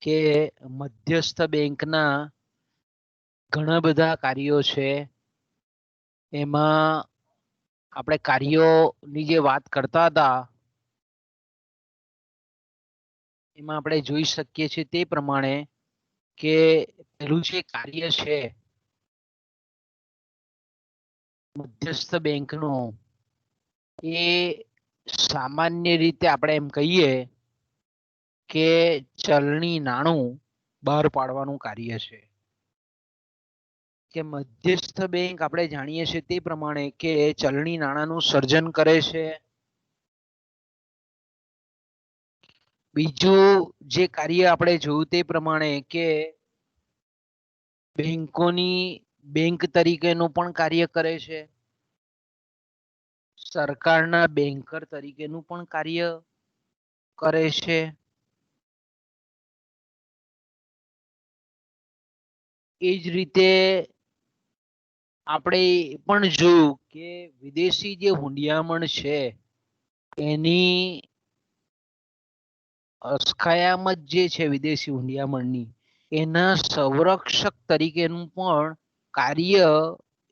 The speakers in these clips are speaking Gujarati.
કે મધ્યસ્થ બેંકના ઘણા બધા કાર્યો છે. એમાં આપણે કાર્યોની જે વાત કરતા હતા એમાં આપણે જોઈ શકીએ છીએ તે પ્રમાણે કે પહેલું જે કાર્ય છે મધ્યસ્થ બેંકનું, એ સામાન્ય રીતે આપણે એમ કહીએ કે ચલણી નાણું બહાર પાડવાનું કાર્ય છે. કે મધ્યસ્થ બેંક આપણે જાણીએ છીએ તે પ્રમાણે કે ચલણી નાણાંનું સર્જન કરે છે. બીજું જે કાર્ય આપણે જોયું તે પ્રમાણે કે બેંકોની બેંક તરીકેનું પણ કાર્ય કરે છે. સરકારના બેંકર તરીકેનું પણ કાર્ય કરે છે. એ જ રીતે આપણે પણ જોયું કે વિદેશી જે હુંડિયામણ છે એની અસ્કયામત જે છે વિદેશી હુંડિયામણની, એના સંરક્ષક તરીકેનું પણ કાર્ય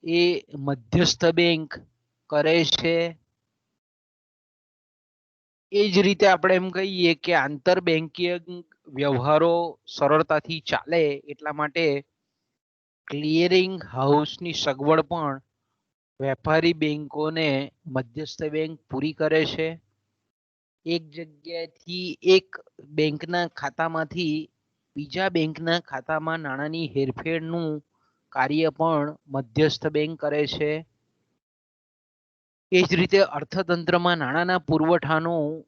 એ મધ્યસ્થ બેંક કરે છે. એ જ રીતે આપણે એમ કહીએ કે આંતર બેંકીય વ્યવહારો સરળતાથી ચાલે એટલા માટે ક્લિયરિંગ હાઉસની સગવડ પણ વેપારી બેંકોને મધ્યસ્થ બેંક પૂરી કરે છે. એક જગ્યાએથી એક બેંકના ખાતામાંથી બીજા બેંકના ખાતામાં નાણાંની હેરફેરનું કાર્ય પણ મધ્યસ્થ બેંક કરે છે. એ જ રીતે અર્થતંત્રમાં નાણાંના પુરવઠાનું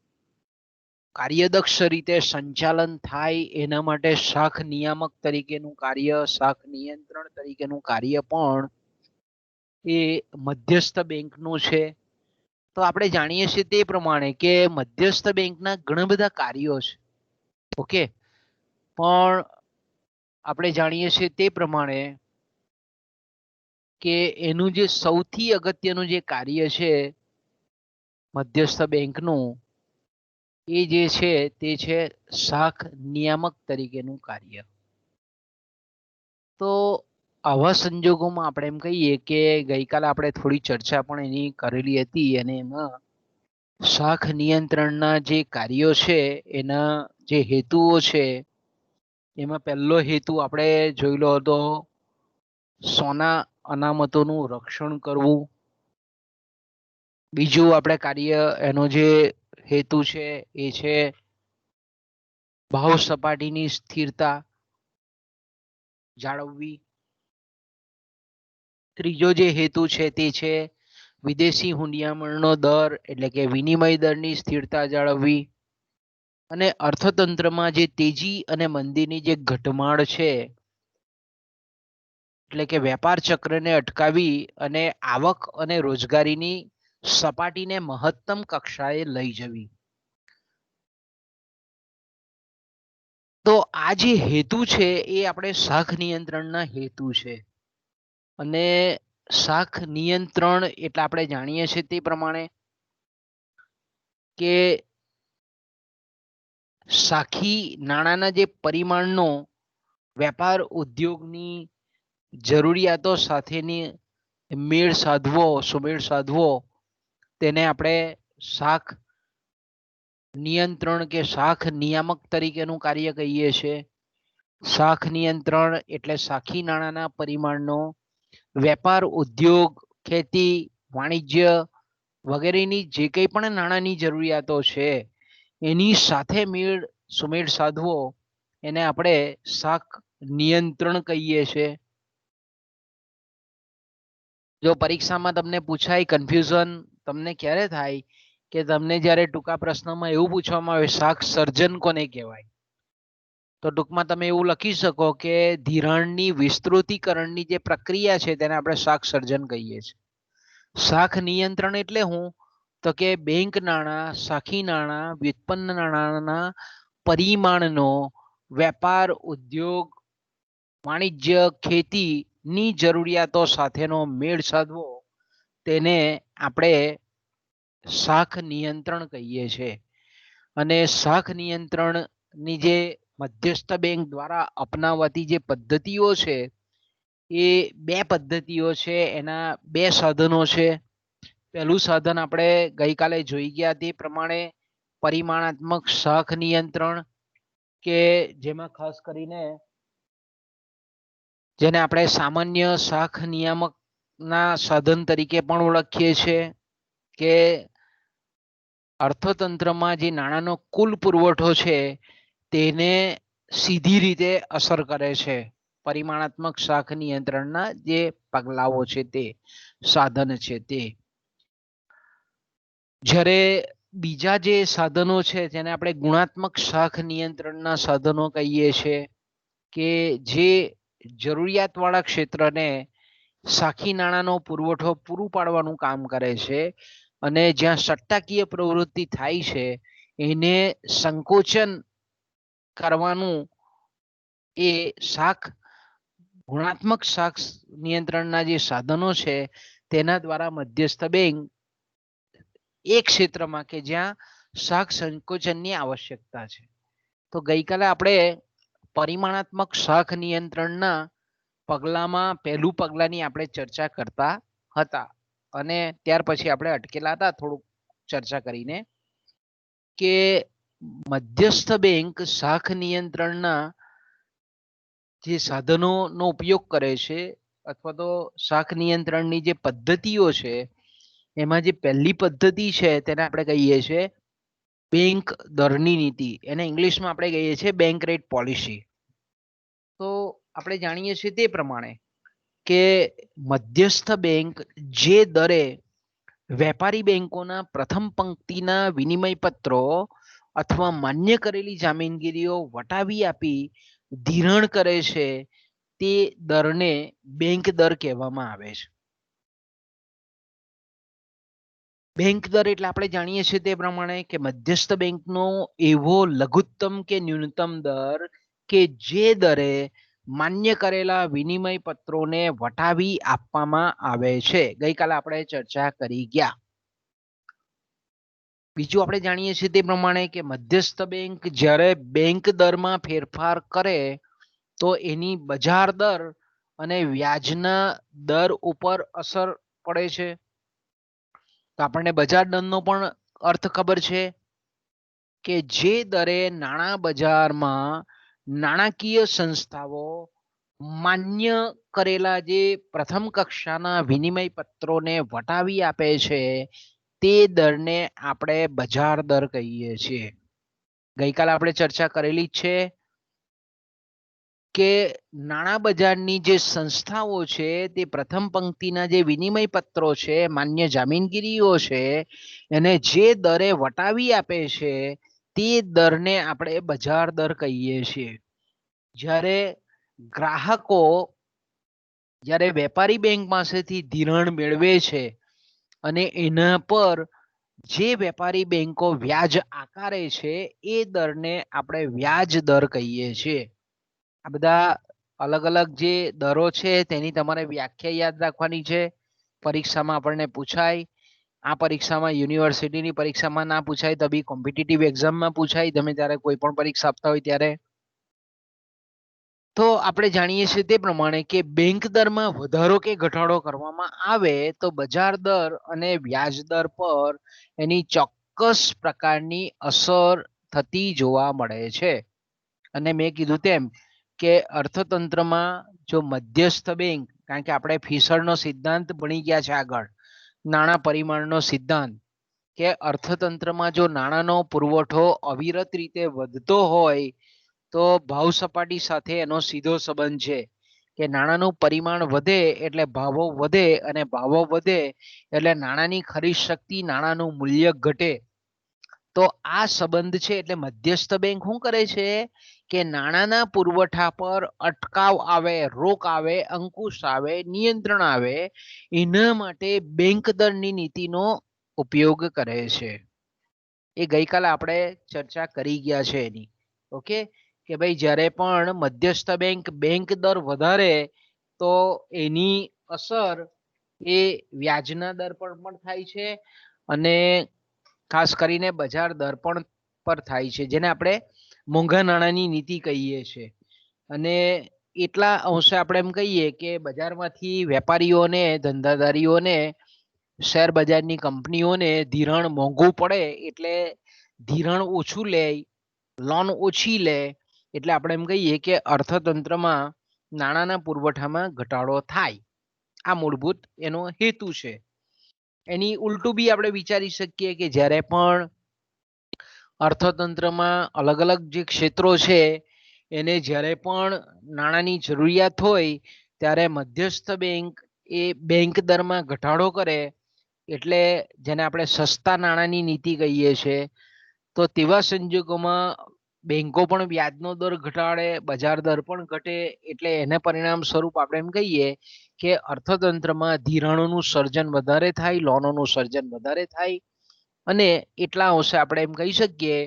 કાર્યદક્ષ રીતે સંચાલન થાય એના માટે શાખ નિયામક તરીકેનું કાર્ય, શાખ નિયંત્રણ તરીકેનું કાર્ય પણ એ મધ્યસ્થ બેંકનું છે. તો આપણે જાણીએ છીએ તે પ્રમાણે કે મધ્યસ્થ બેંકના ઘણા બધા કાર્યો છે. ઓકે, પણ આપણે જાણીએ છીએ તે પ્રમાણે કે એનું જે સૌથી અગત્યનું જે કાર્ય છે મધ્યસ્થ બેંકનું, એ જે છે તે છે શાખ નિયામક તરીકેનું કાર્ય. તો આવા સંજોગોમાં આપણે એમ કહીએ કે ગઈકાલે આપણે થોડી ચર્ચા પણ એની કરેલી હતી અને એમાં શાખ નિયંત્રણના જે કાર્યો છે એના જે હેતુઓ છે એમાં પહેલો હેતુ આપણે જોયેલો હતો સોના અનામતોનું રક્ષણ કરવું. બીજું આપણે કાર્ય એનો જે હેતુ છે એ છે ભાવ સપાટીની સ્થિરતા જાળવવી. ત્રીજો જે હેતુ છે તે છે વિદેશી હુંડિયામણનો દર એટલે કે વિનિમય દરની સ્થિરતા જાળવવી. અને અર્થતંત્રમાં જે તેજી અને મંદીની જે ઘટમાળ છે એટલે કે વેપાર ચક્રને અટકાવી અને આવક અને રોજગારીની સપાટીને મહત્તમ કક્ષાએ લઈ જવી. તો આ જે હેતુ છે એ આપણે શાખ નિયંત્રણના હેતુ છે. અને શાખ નિયંત્રણ એટલે આપણે જાણીએ છીએ તે પ્રમાણે કે શાખી નાણાંના જે પરિમાણનો વેપાર ઉદ્યોગની જરૂરિયાતો સાથેની મેળ સાધવો, સુમેળ સાધવો, તેને આપણે શાખ નિયંત્રણ કે શાખ નિયામક તરીકેનું કાર્ય કહીએ છીએ. શાખ નિયંત્રણ એટલે શાખી નાણાંના પરિમાણનો વેપાર ઉદ્યોગ, ખેતી, વાણિજ્ય વગેરેની જે કંઈ પણ નાણાંની જરૂરિયાતો છે એની સાથે મેળ સુમેળ સાધવો એને આપણે શાખ નિયંત્રણ કહીએ છીએ. જો પરીક્ષામાં તમને પૂછાય કન્ફ્યુઝન તમને ક્યારે થાય કે તમને જ્યારે ટૂંકા પ્રશ્નમાં એવું પૂછવામાં આવે શાખ સર્જન કોને કહેવાય, તો ટૂંકમાં તમે એવું લખી શકો કે ધિરાણની વિસ્તૃતીકરણની જે પ્રક્રિયા છે તેને આપણે શાખ સર્જન કહીએ છીએ. શાખ નિયંત્રણ એટલે હું તો કે બેંક નાણાં, શાખી નાણાં, વ્યુત્પન્ન નાણાંના પરિમાણનો વેપાર ઉદ્યોગ, વાણિજ્ય, ખેતીની જરૂરિયાતો સાથેનો મેળ સાધવો તેને આપણે શાખ નિયંત્રણ કહીએ છીએ. અને શાખ નિયંત્રણની જે મધ્યસ્થ બેંક દ્વારા અપનાવાતી જે પદ્ધતિઓ છે એ બે પદ્ધતિઓ છે, એના બે સાધનો છે. પહેલું સાધન આપણે ગઈકાલે જોઈ ગયા તે પ્રમાણે પરિમાણાત્મક શાખ નિયંત્રણ, કે જેમાં ખાસ કરીને જેને આપણે સામાન્ય શાખ નિયામકના સાધન તરીકે પણ ઓળખીએ છીએ, કે અર્થતંત્રમાં જે નાણાંનો કુલ પુરવઠો છે તેને સીધી રીતે અસર કરે છે. પરિમાણાત્મક શાખ નિયંત્રણના જે પગલાઓ છે તે સાધન છે તે. જ્યારે બીજા જે સાધનો છે તેને આપણે ગુણાત્મક શાખ નિયંત્રણના સાધનો કહીએ છીએ, કે જે જરૂરિયાતવાળા ક્ષેત્રને સાખી નાણાંનો પુરવઠો પૂરું પાડવાનું કામ કરે છે, અને જ્યાં સટ્ટાકીય પ્રવૃત્તિ થાય છે એને સંકોચન કરવાનું એ શાખ ગુણાત્મક શાખ નિયંત્રણના જે સાધનો છે તેના દ્વારા મધ્યસ્થ બેંક એ ક્ષેત્રમાં કે જ્યાં શાખ સંકોચનની આવશ્યકતા છે. તો ગઈકાલે આપણે પરિમાણાત્મક શાખ નિયંત્રણના પગલામાં પહેલું પગલાની આપણે ચર્ચા કરતા હતા, અને ત્યાર પછી આપણે અટકેલા હતા થોડુંક ચર્ચા કરીને, કે મધ્યસ્થ બેંક શાખ નિયંત્રણના જે સાધનોનો ઉપયોગ કરે છે અથવા તો શાખ નિયંત્રણની જે પદ્ધતિઓ છે એમાં જે પહેલી પદ્ધતિ છે તેને આપણે કહીએ છીએ બેંક દરની નીતિ, એને ઇંગ્લિશમાં આપણે કહીએ છીએ બેંક રેટ પોલિસી. તો આપણે જાણીએ છીએ તે પ્રમાણે કે મધ્યસ્થ બેંક જે દરે વેપારી બેંકોના પ્રથમ પંક્તિના વિનિમય પત્રો અથવા માન્ય કરેલી જામીનગીરીઓ વટાવી આપી ધિરાણ કરે છે તે દરને બેંક દર કહેવામાં આવે છે. બેંક દર એટલે આપણે જાણીએ છીએ તે પ્રમાણે કે મધ્યસ્થ બેંકનો એવો લઘુત્તમ કે ન્યૂનતમ દર કે જે દરે માન્ય કરેલા વિનિમય પત્રોને વટાવી આપવામાં આવે છે. ગઈકાલે આપણે ચર્ચા કરી ગયા. બીજું આપણે જાણીએ છીએ તે પ્રમાણે કે મધ્યસ્થ બેંક જ્યારે બેંક દરમાં ફેરફાર કરે તો એની બજાર દર અને વ્યાજના દર ઉપર અસર પડે છે. તો આપણને બજાર દરનો પણ અર્થ ખબર છે કે જે દરે નાણાં બજારમાં નાણાકીય સંસ્થાઓ માન્ય કરેલા જે પ્રથમ કક્ષાના વિનિમય પત્રોને વટાવી આપે છે તે દરને આપણે બજાર દર કહીએ છીએ. ગઈકાલે આપણે ચર્ચા કરેલી છે કે નાણાં બજારની જે સંસ્થાઓ છે તે પ્રથમ પંક્તિના જે વિનિમય પત્રો છે, માન્ય જામીનગીરીઓ છે, એને જે દરે વટાવી આપે છે તે દરને આપણે બજાર દર કહીએ છીએ. જ્યારે ગ્રાહકો જ્યારે વેપારી બેંક પાસેથી ધિરાણ મેળવે છે અને એના પર જે વેપારી બેંકો વ્યાજ આકારે છે એ દરને આપણે વ્યાજ દર કહીએ છીએ. આ બધા અલગ અલગ જે દરો છે તેની તમારે વ્યાખ્યા યાદ રાખવાની છે. પરીક્ષામાં આપણને પૂછાય. આ પરીક્ષામાં યુનિવર્સિટીની પરીક્ષામાં ના પૂછાય તો બી કોમ્પિટિટિવ એક્ઝામમાં પૂછાય, તમે જ્યારે કોઈ પણ પરીક્ષા આપતા હોય ત્યારે. તો આપણે જાણીએ છીએ તે પ્રમાણે કે બેંક દરમાં વધારો કે ઘટાડો કરવામાં આવે તો બજાર દર અને વ્યાજ દર પર એની ચોક્કસ પ્રકારની અસર થતી જોવા મળે છે. અને મેં કીધું તેમ કે અર્થતંત્રમાં જો મધ્યસ્થ બેંક, કારણ કે આપણે ફિશરનો સિદ્ધાંત ભણી ગયા છે આગળ, નાણાં પરિમાણનો સિદ્ધાંત, કે અર્થતંત્રમાં જો નાણાંનો પુરવઠો અવિરત રીતે વધતો હોય તો ભાવ સપાટી સાથે એનો સીધો સંબંધ છે. કે નાણાંનું પરિમાણ વધે એટલે ભાવો વધે, અને ભાવો વધે એટલે નાણાંની ખરીદ શક્તિ, નાણાંનું મૂલ્ય ઘટે. તો આ સંબંધ છે એટલે મધ્યસ્થ બેંક શું કરે છે કે નાણાંના પુરવઠા પર અટકાવ આવે, રોક આવે, અંકુશ આવે, નિયંત્રણ આવે, એના માટે બેંક દરની નીતિનો ઉપયોગ કરે છે. એ ગઈકાલે આપણે ચર્ચા કરી ગયા છે એની. ઓકે, કે ભાઈ જ્યારે પણ મધ્યસ્થ બેંક બેંક દર વધારે તો એની અસર એ વ્યાજના દર પર પણ થાય છે, અને ખાસ કરીને બજાર દર પણ પર થાય છે, જેને આપણે મોંઘા નાણાંની નીતિ કહીએ છીએ. અને એટલા અંશે આપણે એમ કહીએ કે બજારમાંથી વેપારીઓને, ધંધાદારીઓને, શેર બજારની કંપનીઓને ધિરાણ મોંઘું પડે એટલે ધિરાણ ઓછું લે, લોન ઓછી લે, એટલે આપણે એમ કહીએ કે અર્થતંત્રમાં નાણાંના પુરવઠામાં ઘટાડો થાય. આ મૂળભૂત એનો હેતુ છે. એની ઉલટું બી આપણે વિચારી શકીએ કે જ્યારે પણ અર્થતંત્રમાં અલગ અલગ જે ક્ષેત્રો છે એને જ્યારે પણ નાણાંની જરૂરિયાત હોય ત્યારે મધ્યસ્થ બેંક એ બેંક દરમાં ઘટાડો કરે, એટલે જેને આપણે સસ્તા નાણાંની નીતિ કહીએ છીએ. તો તેવા સંજોગોમાં બેંકો પણ વ્યાજનો દર ઘટાડે, બજાર દર પણ ઘટે, એટલે એને પરિણામ સ્વરૂપ આપણે એમ કહીએ કે અર્થતંત્રમાં ધિરાણોનું સર્જન વધારે થાય, લોનોનું સર્જન વધારે થાય, અને એટલા અંશે આપણે એમ કહી શકીએ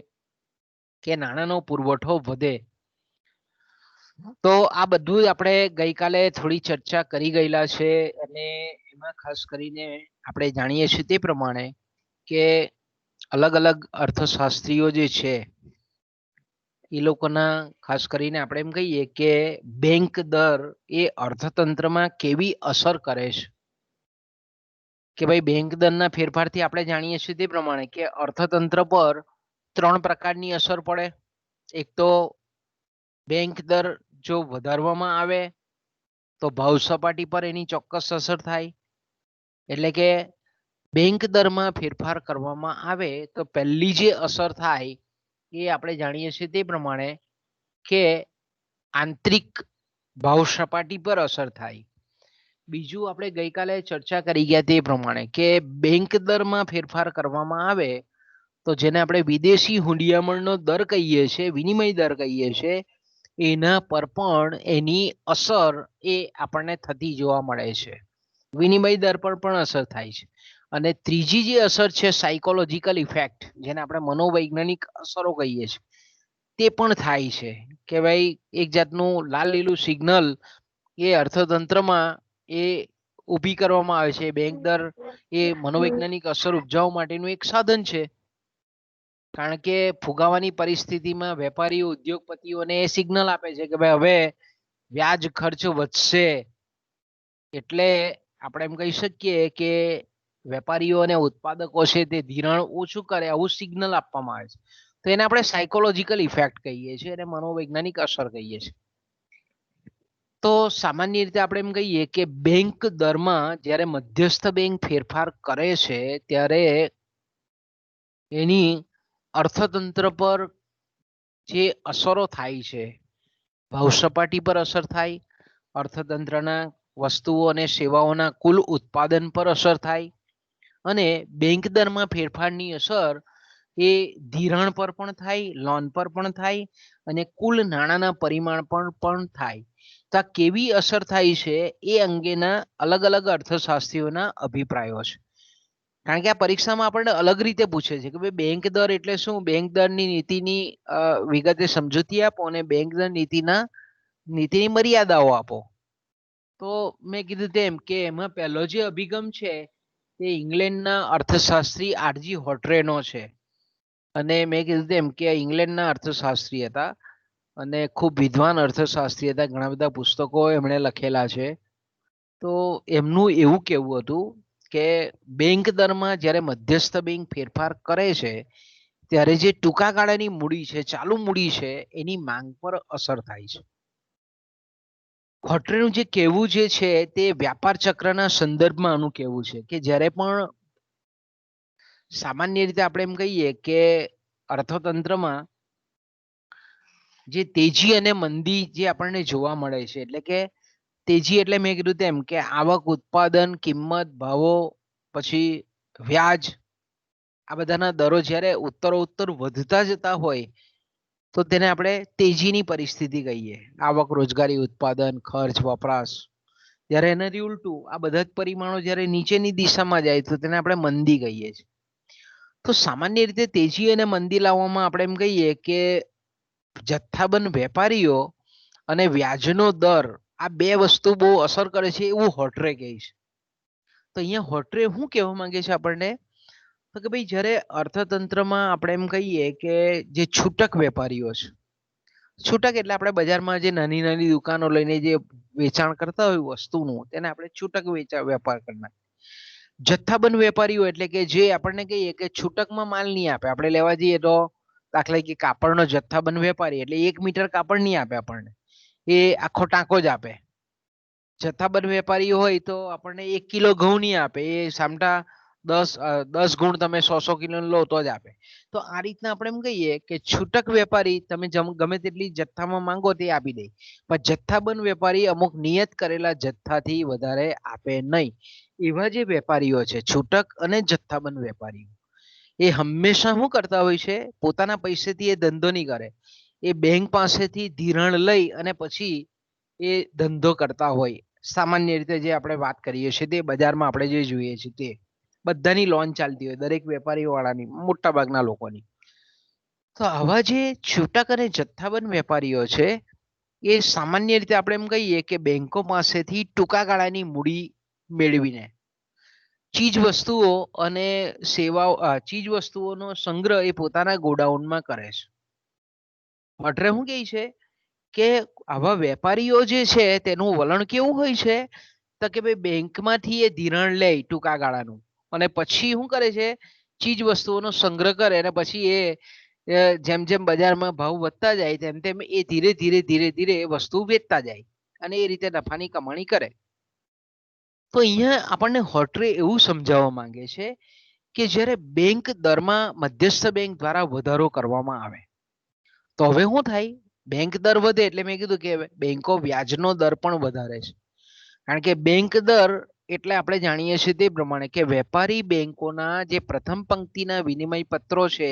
કે નાણાંનો પુરવઠો વધે. તો આ બધું આપણે ગઈકાલે થોડી ચર્ચા કરી ગયેલા છે, અને એમાં ખાસ કરીને આપણે જાણીએ છીએ તે પ્રમાણે કે અલગ અલગ અર્થશાસ્ત્રીઓ જે છે એ લોકોના ખાસ કરીને આપણે એમ કહીએ કે બેંક દર એ અર્થતંત્રમાં કેવી અસર કરે છે. કે ભાઈ બેંક દરના ફેરફારથી આપણે જાણીએ છીએ તે પ્રમાણે કે અર્થતંત્ર પર 3 પ્રકારની અસર પડે. એક તો બેંક દર જો વધારવામાં આવે તો ભાવ સપાટી પર એની ચોક્કસ અસર થાય. એટલે કે બેંક દરમાં ફેરફાર કરવામાં આવે તો પહેલી જે અસર થાય એ આપણે જાણીએ છીએ તે પ્રમાણે કે આંતરિક ભાવ સપાટી પર અસર થાય. બીજું આપણે ગઈકાલે ચર્ચા કરી ગયા તે પ્રમાણે કે બેંક દરમાં ફેરફાર કરવામાં આવે તો જેને આપણે વિદેશી હુંડિયામણનો દર કહીએ છીએ, વિનિમય દર કહીએ છીએ, એના પર પણ એની અસર એ આપણને થતી જોવા મળે છે. વિનિમય દર પર પણ અસર થાય છે. અને ત્રીજી જે અસર છે સાયકોલોજીકલ ઇફેક્ટ, જેને આપણે મનોવૈજ્ઞાનિક અસરો કહીએ છીએ, તે પણ થાય છે કે ભાઈ એક જાતનું લાલ લીલું સિગ્નલ એ અર્થતંત્રમાં એ ઊભી કરવામાં આવે છે. બેંક દર એ મનોવૈજ્ઞાનિક અસર ઉપજાવવા માટેનું એક સાધન છે. કારણ કે ફુગાવાની પરિસ્થિતિમાં વેપારીઓ, ઉદ્યોગપતિઓને એ સિગ્નલ આપે છે કે ભાઈ હવે વ્યાજ ખર્ચ વધશે, એટલે આપણે એમ કહી શકીએ કે વેપારીઓ અને ઉત્પાદકો છે તે ધિરાણ ઓછું કરે, આવું સિગ્નલ આપવામાં આવે છે. તો એને આપણે સાયકોલોજીકલ ઇફેક્ટ કહીએ છીએ અને મનોવૈજ્ઞાનિક અસર કહીએ છીએ. તો સામાન્ય રીતે આપણે એમ કહીએ કે બેંક દરમાં જ્યારે મધ્યસ્થ બેંક ફેરફાર કરે છે ત્યારે એની અર્થતંત્ર પર જે અસરો થાય છે, ભાવ સપાટી પર અસર થાય, અર્થતંત્રના વસ્તુઓ અને સેવાઓના કુલ ઉત્પાદન પર અસર થાય, અને બેંક દરમાં ફેરફારની અસર એ ધિરાણ પર પણ થાય, લોન પર પણ થાય, અને કુલ નાણાંના પરિમાણ પર પણ થાય. તો આ કેવી અસર થાય છે એ અંગેના અલગ અલગ અર્થશાસ્ત્રીઓના અભિપ્રાયો છે. કારણ કે આ પરીક્ષામાં આપણને અલગ રીતે પૂછે છે કે ભાઈ બેંક દર એટલે શું, બેંક દરની નીતિની વિગતે સમજૂતી આપો અને બેંક દર નીતિની મર્યાદાઓ આપો. તો મેં કીધું તેમ કે એમાં પહેલો જે અભિગમ છે તે ઇંગ્લેન્ડના અર્થશાસ્ત્રી આરજી હોટ્રેનો છે. અને મેં કીધું તેમ કે ઇંગ્લેન્ડના અર્થશાસ્ત્રી હતા અને ખૂબ વિદ્વાન અર્થશાસ્ત્રી હતા. ઘણા બધા પુસ્તકો એમણે લખેલા છે. તો એમનું એવું કહેવું હતું કે બેંક દરમાં જ્યારે મધ્યસ્થ બેંક ફેરફાર કરે છે ત્યારે જે ટૂંકા ગાળાની મૂડી છે, ચાલુ મૂડી છે, એની માંગ પર અસર થાય છે. હોટ્રેનું જે કહેવું જે છે તે વ્યાપાર ચક્રના સંદર્ભમાં આનું કહેવું છે કે જ્યારે પણ સામાન્ય રીતે આપણે એમ કહીએ કે અર્થતંત્રમાં જે તેજી અને મંદી જે આપણને જોવા મળે છે, એટલે કે તેજી એટલે મેં કીધું તેમ કે આવક, ઉત્પાદન, કિંમત, ભાવો, પછી વ્યાજ, આ બધાના દરો જ્યારે ઉત્તરોત્તર વધતા જતા હોય તો તેને આપણે તેજીની પરિસ્થિતિ કહીએ. આવક, રોજગારી, ઉત્પાદન, ખર્ચ, વપરાશ. જ્યારે એનાથી ઉલટું આ બધા જ પરિમાણો જ્યારે નીચેની દિશામાં જાય તો તેને આપણે મંદી કહીએ છીએ. તો સામાન્ય રીતે તેજી અને મંદી લાવવામાં આપણે એમ કહીએ કે જથ્થાબંધ વેપારીઓ અને વ્યાજનો દર, આ બે વસ્તુ બહુ અસર કરે છે એવું હોટ્રે કહે છે. તો અહીંયા હોટ્રે શું કહેવા માંગે છે આપણને તો કે ભાઈ જ્યારે અર્થતંત્રમાં આપણે એમ કહીએ કે જે છૂટક વેપારીઓ છે, છૂટક એટલે આપણે બજારમાં જે નાની નાની દુકાનો લઈને જે વેચાણ કરતા હોય વસ્તુનું, તેને આપણે છૂટક વેપાર કરનાર. જથ્થાબંધ વેપારીઓ એટલે કે જે આપણને કહીએ કે છૂટકમાં માલ નહીં આપે. આપણે લેવા જઈએ તો દાખલા કે કાપડનો જથ્થાબંધ વેપારી એટલે 1 મીટર કાપડ નહીં આપે આપણને, એ આખો ટાંકો જ આપે. જથ્થાબંધ વેપારી હોય તો આપણને 1 કિલો ઘઉં નહીં આપે, એ સામટા 10 ગુણ તમે 100 કિલો લો તો જ આપે. તો આ રીતના આપણે એમ કહીએ કે છૂટક વેપારી તમે ગમે તેટલી જથ્થામાં માંગો તે આપી દે, પણ જથ્થાબંધ વેપારી અમુક નિયત કરેલા જથ્થાથી વધારે આપે નહીં. એવા જે વેપારીઓ છે છૂટક અને જથ્થાબંધ વેપારીઓ, એ હંમેશા શું કરતા હોય છે, પોતાના પૈસેથી એ ધંધો નહીં કરે, એ બેંક પાસેથી ધિરાણ લઈ અને પછી એ ધંધો કરતા હોય. સામાન્ય રીતે જે આપણે વાત કરીએ છીએ તે બજારમાં આપણે જે જોઈએ છીએ તે બધાની લોન ચાલતી હોય, દરેક વેપારીઓ વાળાની, મોટા ભાગના લોકોની. તો આવા જે છૂટક અને જથ્થાબંધ વેપારીઓ છે એ સામાન્ય રીતે આપણે એમ કહીએ કે બેંકો પાસેથી ટૂંકા ગાળાની મૂડી મેળવીને ચીજ વસ્તુઓ અને સેવાઓ, ચીજ વસ્તુઓનો સંગ્રહ એ પોતાના ગોડાઉનમાં કરે છે. એટલે શું કહે છે કે આવા વેપારીઓ જે છે તેનું વલણ કેવું હોય છે, તો કે ભાઈ બેંકમાંથી એ ધિરાણ લે ટૂંકા ગાળાનું, અને પછી શું કરે છે, ચીજ વસ્તુઓનો સંગ્રહ કરે, અને પછી એ જેમ જેમ બજારમાં ભાવ વધતા જાય તેમ તેમ એ ધીરે ધીરે ધીરે ધીરે વસ્તુ વેચતા જાય અને એ રીતે નફાની કમાણી કરે. તો અહીંયા આપણને હોટરે એવું સમજાવવા માંગે છે કે જ્યારે બેંક દરમાં મધ્યસ્થ બેંક દ્વારા વધારો કરવામાં આવે તો હવે શું થાય, બેંક દર વધે એટલે મેં કીધું કે બેંકો વ્યાજનો દર પણ વધારે છે. કારણ કે બેંક દર એટલે આપણે જાણીએ છીએ તે પ્રમાણે કે વેપારી બેંકોના જે પ્રથમ પંક્તિના વિનિમય પત્રો છે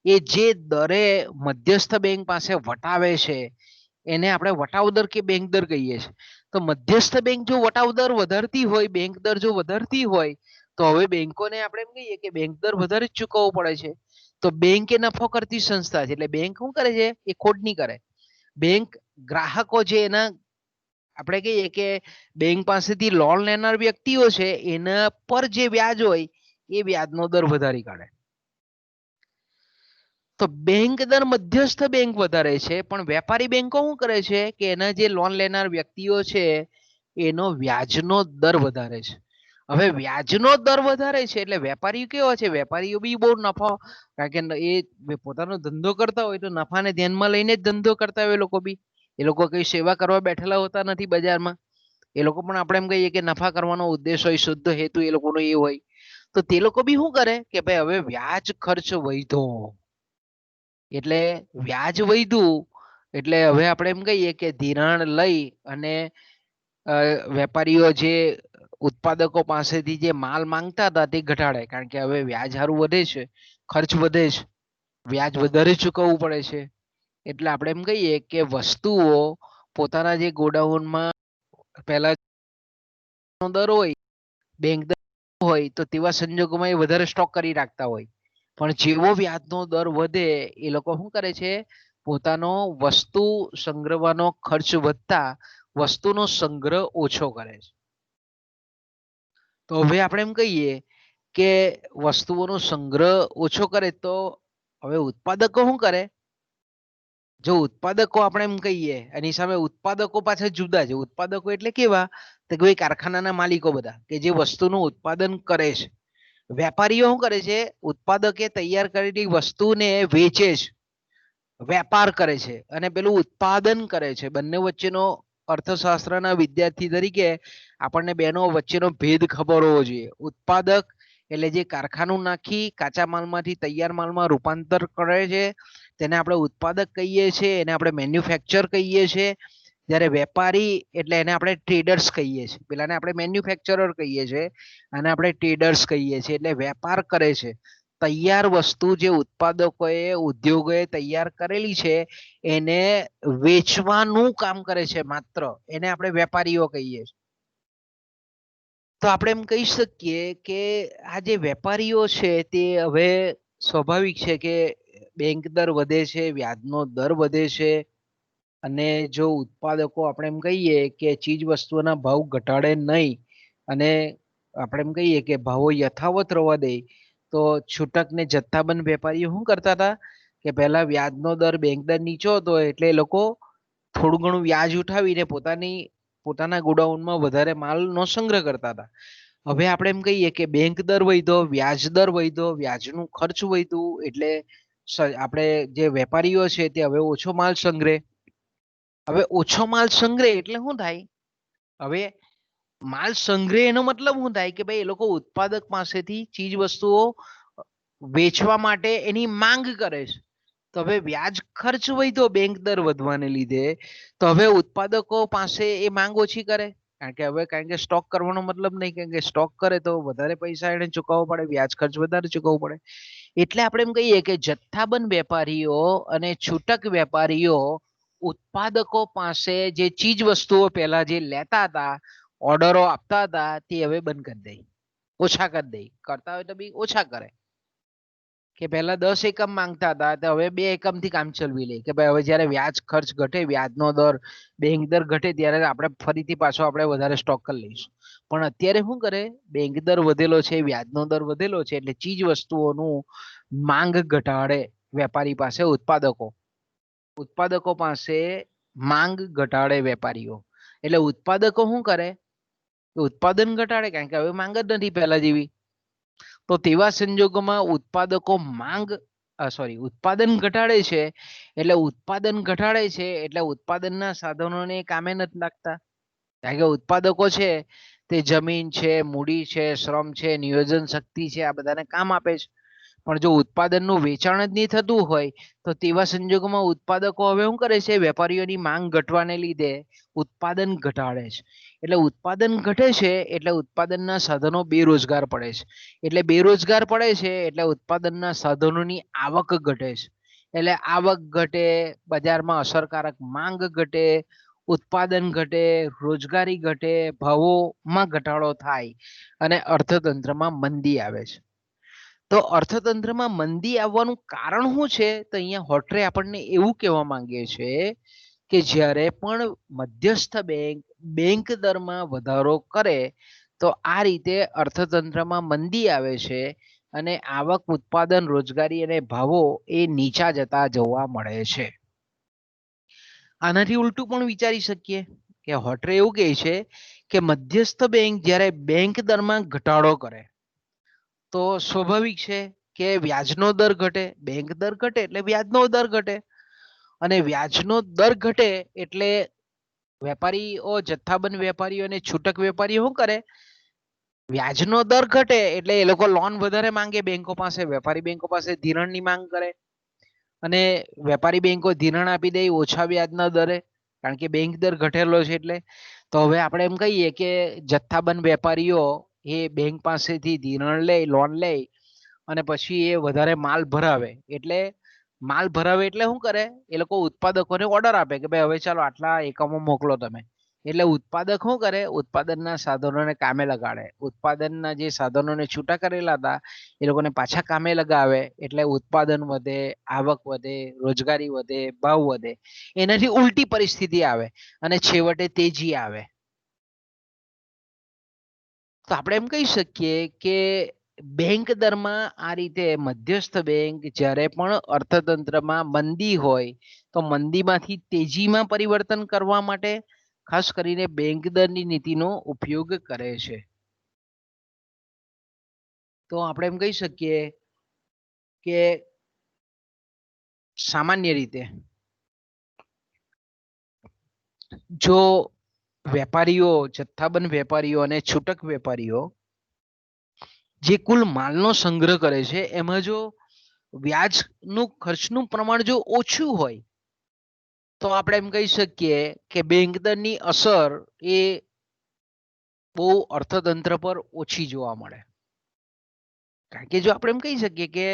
એ જે દરે મધ્યસ્થ બેંક પાસે વટાવે છે એને આપણે વટાવ દર કે બેંક દર કહીએ છીએ. તો મધ્યસ્થ બેંક જો વટાવ દર વધારતી હોય, બેંક દર જો વધારતી હોય, તો હવે બેંકોને આપણે એમ કહીએ કે બેંક દર વધારે જ ચૂકવવો પડે છે. તો બેંક એ નફો કરતી સંસ્થા છે, એટલે બેંક શું કરે છે, એ ખોટ નહીં કરે. બેંક ગ્રાહકો છે એના, આપણે કહીએ કે બેંક પાસેથી લોન લેનાર વ્યક્તિઓ છે એના પર જે વ્યાજ હોય એ વ્યાજનો દર વધારી કાઢે. તો બેંક દર મધ્યસ્થ બેંક વધારે છે, પણ વેપારી બેંકો શું કરે છે કે એના જે લોન લેનાર વ્યક્તિઓ છે એનો વ્યાજનો દર વધારે છે. હવે વ્યાજનો દર વધારે છે એટલે વેપારીઓ કેવા છે, વેપારીઓ બી બહુ નફો, કારણ કે એ પોતાનો ધંધો કરતા હોય તો નફાને ધ્યાનમાં લઈને જ ધંધો કરતા હોય. લોકો બી, એ લોકો કઈ સેવા કરવા બેઠેલા હોતા નથી બજારમાં. એ લોકો પણ આપણે એમ કહીએ કે નફા કરવાનો ઉદ્દેશ હોય, શુદ્ધ હેતુ એ લોકોનો એ હોય. તો તે લોકો બી શું કરે કે ભાઈ હવે વ્યાજ ખર્ચ વધ્યો, એટલે વ્યાજ વધ્યું એટલે હવે આપણે એમ કહીએ કે ધિરાણ લઈ અને વેપારીઓ જે ઉત્પાદકો પાસેથી જે માલ માંગતા હતા તે ઘટાડે, કારણ કે હવે વ્યાજ હારું વધે છે, ખર્ચ વધે છે, વ્યાજ વધારે ચૂકવવું પડે છે. એટલે આપણે એમ કહીએ કે વસ્તુઓ પોતાના જે ગોડાઉનમાં પહેલા દર હોય, બેંક દર હોય, તો તેવા સંજોગોમાં એ વધારે સ્ટોક કરી રાખતા હોય. પણ જેવો વ્યાજનો દર વધે એ લોકો શું કરે છે, પોતાનો વસ્તુ સંગ્રહવાનો ખર્ચ વધતા વસ્તુનો સંગ્રહ ઓછો કરે છે. તો હવે આપણે એમ કહીએ કે વસ્તુઓનો સંગ્રહ ઓછો કરે તો હવે ઉત્પાદકો શું કરે, જો ઉત્પાદકો આપણે એમ કહીએ એની સામે ઉત્પાદકો પાછા જુદા છે. ઉત્પાદકો એટલે કેવા, તો કે કારખાનાના માલિકો બધા કે જે વસ્તુનું ઉત્પાદન કરે છે. વેપારીઓ શું કરે છે, ઉત્પાદકે તૈયાર કરેલી વસ્તુને વેચે છે, વેપાર કરે છે, અને પેલું ઉત્પાદન કરે છે. બંને વચ્ચેનો અર્થશાસ્ત્રના વિદ્યાર્થી તરીકે આપણને બેનો વચ્ચેનો ભેદ ખબર હોવો જોઈએ. ઉત્પાદક એટલે જે કારખાનું નાખી કાચા માલમાંથી તૈયાર માલમાં રૂપાંતર કરે છે તેને આપણે ઉત્પાદક કહીએ છીએ, એને આપણે મેન્યુફેક્ચર કહીએ છીએ. જ્યારે વેપારી એટલે એને આપણે ટ્રેડર્સ કહીએ છીએ. પેલાને આપણે મેન્યુફેક્ચરર કહીએ છીએ અને આપણે ટ્રેડર્સ કહીએ છીએ. એટલે વેપાર કરે છે, તૈયાર વસ્તુ જે ઉત્પાદકોએ ઉદ્યોગોએ તૈયાર કરેલી છે એને વેચવાનું કામ કરે છે માત્ર, એને આપણે વેપારીઓ કહીએ છીએ. તો આપણે એમ કહી શકીએ કે આ જે વેપારીઓ છે તે હવે સ્વાભાવિક છે કે બેંક દર વધે છે, વ્યાજનો દર વધે છે, અને જો ઉત્પાદકો આપણે એમ કહીએ કે ચીજ વસ્તુઓના ભાવ ઘટાડે નહીં અને આપણે એમ કહીએ કે ભાવો યથાવત રહેવા દે તો છૂટક ને જથ્થાબંધ વેપારીઓ શું કરતા હતા કે પહેલા વ્યાજનો દર બેંક દર નીચો હતો એટલે એ લોકો થોડું ઘણું વ્યાજ ઉઠાવીને પોતાના ગોડાઉનમાં વધારે માલનો સંગ્રહ કરતા હતા. હવે આપણે એમ કહીએ કે બેંક દર વધ્યો, વ્યાજ દર વધ્યો, વ્યાજનું ખર્ચ વધ્યું, એટલે આપણે જે વેપારીઓ છે તે હવે ઓછો માલ સંગ્રહે. હવે ઓછો માલ સંગ્રહે એટલે શું થાય? હવે માલ સંગ્રહ એનો મતલબ શું થાય કે ભાઈ એ લોકો ઉત્પાદક પાસેથી ચીજ વસ્તુઓ વેચવા માટે એની માંગ કરે છે. તો હવે વ્યાજ ખર્ચ વધ્યો બેંક દર વધવાને લીધે, તો હવે ઉત્પાદકો પાસે એ માંગ ઓછી કરે, કારણ કે સ્ટોક કરવાનો મતલબ નહીં, કારણ કે સ્ટોક કરે તો વધારે પૈસા એને ચૂકવવો પડે, વ્યાજ ખર્ચ વધારે ચૂકવવો પડે. એટલે આપણે એમ કહીએ કે જથ્થાબંધ વેપારીઓ અને છૂટક વેપારીઓ ઉત્પાદકો પાસે જે ચીજ વસ્તુઓ પહેલા જે લેતા હતા, ઓર્ડરો આપતા હતા, તે હવે બંધ કરી દે, ઓછા કરી દે. કરતા હોય તો બી ઓછા કરે. કે પહેલા 10 એકમ માંગતા હતા તો હવે 2 એકમથી કામ ચલાવી લે. કે ભાઈ હવે જ્યારે વ્યાજ ખર્ચ ઘટે, વ્યાજનો દર, બેંક દર ઘટે, ત્યારે આપણે ફરીથી પાછો આપણે વધારે સ્ટોક કરી લઈશું. પણ અત્યારે શું કરે? બેંક દર વધેલો છે, વ્યાજનો દર વધેલો છે, એટલે ચીજ વસ્તુઓનું માંગ ઘટાડે વેપારી પાસે ઉત્પાદકો પાસે માંગ ઘટાડે વેપારીઓ. એટલે ઉત્પાદકો શું કરે? ઉત્પાદન ઘટાડે, કારણ કે હવે માંગ જ નથી પહેલા જેવી. તો તેવા સંજોગોમાં ઉત્પાદન ઘટાડે છે. એટલે ઉત્પાદનના સાધનોને કામે નથી લાગતા. કારણ કે ઉત્પાદકો છે તે જમીન છે, મૂડી છે, શ્રમ છે, નિયોજન શક્તિ છે, આ બધાને કામ આપે છે. પણ જો ઉત્પાદનનું વેચાણ જ નહીં થતું હોય તો તેવા સંજોગોમાં ઉત્પાદકો હવે શું કરે છે? વેપારીઓની માંગ ઘટવાને લીધે ઉત્પાદન ઘટાડે છે. એટલે ઉત્પાદન ઘટે છે એટલે ઉત્પાદનના સાધનો બેરોજગાર પડે છે. એટલે બેરોજગાર પડે છે એટલે ઉત્પાદનના સાધનોની આવક ઘટે છે. એટલે આવક ઘટે, બજારમાં અસરકારક માંગ ઘટે, ઉત્પાદન ઘટે, રોજગારી ઘટે, ભાવોમાં ઘટાડો થાય અને અર્થતંત્રમાં મંદી આવે છે. તો અર્થતંત્રમાં મંદી આવવાનું કારણ શું છે? તો અહીંયા હોટરે આપણને એવું કહેવા માંગે છે કે જ્યારે પણ મધ્યસ્થ બેંક દરમાં વધારો કરે તો આ રીતે અર્થતંત્રમાં મંદી આવે છે અને આવક, ઉત્પાદન, રોજગારી અને ભાવો એ નીચા જતા જોવા મળે છે. આનાથી ઉલટું પણ વિચારી શકીએ કે હોટરે એવું કહે છે કે મધ્યસ્થ બેંક જ્યારે બેંક દરમાં ઘટાડો કરે તો સ્વાભાવિક છે કે વ્યાજનો દર ઘટે. બેંક દર ઘટે એટલે વ્યાજનો દર ઘટે, અને વ્યાજનો દર ઘટે એટલે વેપારીઓ, જથ્થાબંધ વેપારીઓ અને છૂટક વેપારીઓ શું કરે? વ્યાજનો દર ઘટે એટલે એ લોકો લોન વધારે માંગે બેંકો પાસે, વેપારી બેંકો પાસે ધિરાણની માંગ કરે, અને વેપારી બેંકો ધિરાણ આપી દે ઓછા વ્યાજના દરે, કારણ કે બેંક દર ઘટેલો છે. એટલે તો હવે આપણે એમ કહીએ કે જથ્થાબંધ વેપારીઓ એ બેંક પાસેથી ધિરાણ લે, લોન લે, અને પછી એ વધારે માલ ભરાવે. એટલે માલ ભરાવે એટલે શું કરે? એ લોકો ઉત્પાદકોને ઓર્ડર આપે કે ભાઈ હવે ચાલો આટલા એકમો મોકલો તમે. એટલે ઉત્પાદક શું કરે? ઉત્પાદનના સાધનોને કામે લગાડે. ઉત્પાદનના જે સાધનોને છૂટા કરેલા હતા એ લોકોને પાછા કામે લગાવે. એટલે ઉત્પાદન વધે, આવક વધે, રોજગારી વધે, ભાવ વધે. એનાથી ઉલટી પરિસ્થિતિ આવે અને છેવટે તેજી આવે. તો આપણે એમ કહી શકીએ કે બેંક દરમાં આ રીતે મધ્યસ્થ બેંક જ્યારે પણ અર્થતંત્રમાં મંદી હોય તો મંદીમાંથી તેજીમાં પરિવર્તન કરવા માટે ખાસ કરીને બેંક દરની નીતિનો ઉપયોગ કરે છે. તો આપણે એમ કહી શકીએ કે સામાન્ય રીતે જો વેપારીઓ, જથ્થાબંધ વેપારીઓ અને છૂટક વેપારીઓ જે કુલ માલનો સંગ્રહ કરે છે એમાં જો વ્યાજનું ખર્ચનું પ્રમાણ જો ઓછું હોય તો આપણે એમ કહી શકીએ કે બેંક દરની અસર એ બહુ અર્થતંત્ર પર ઓછી જોવા મળે. કારણ કે જો આપણે એમ કહી શકીએ કે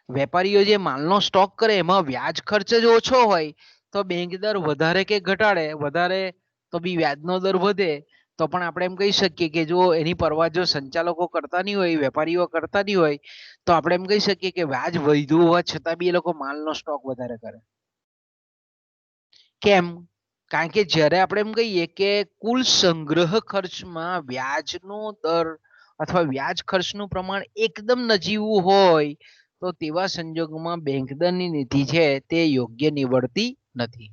વેપારીઓ જે માલનો સ્ટોક કરે એમાં વ્યાજ ખર્ચ જ ઓછો હોય તો બેંક દર વધારે કે ઘટાડે, વધારે તો બી વ્યાજનો દર વધે, તો પણ આપણે એમ કહી શકીએ કે જો એની પરવા જો સંચાલકો કરતા નહીં હોય, વેપારીઓ કરતા નહીં હોય, તો આપણે એમ કહી શકીએ કે વ્યાજ વધ્યું હોવા છતાં બી એ લોકો માલનો સ્ટોક વધારે કરે. કેમ? કારણ કે જ્યારે આપણે એમ કહીએ કે કુલ સંગ્રહ ખર્ચમાં વ્યાજનો દર અથવા વ્યાજ ખર્ચનું પ્રમાણ એકદમ નજીવું હોય તો તેવા સંજોગોમાં બેંક દરની નીતિ છે તે યોગ્ય નીવડતી નથી.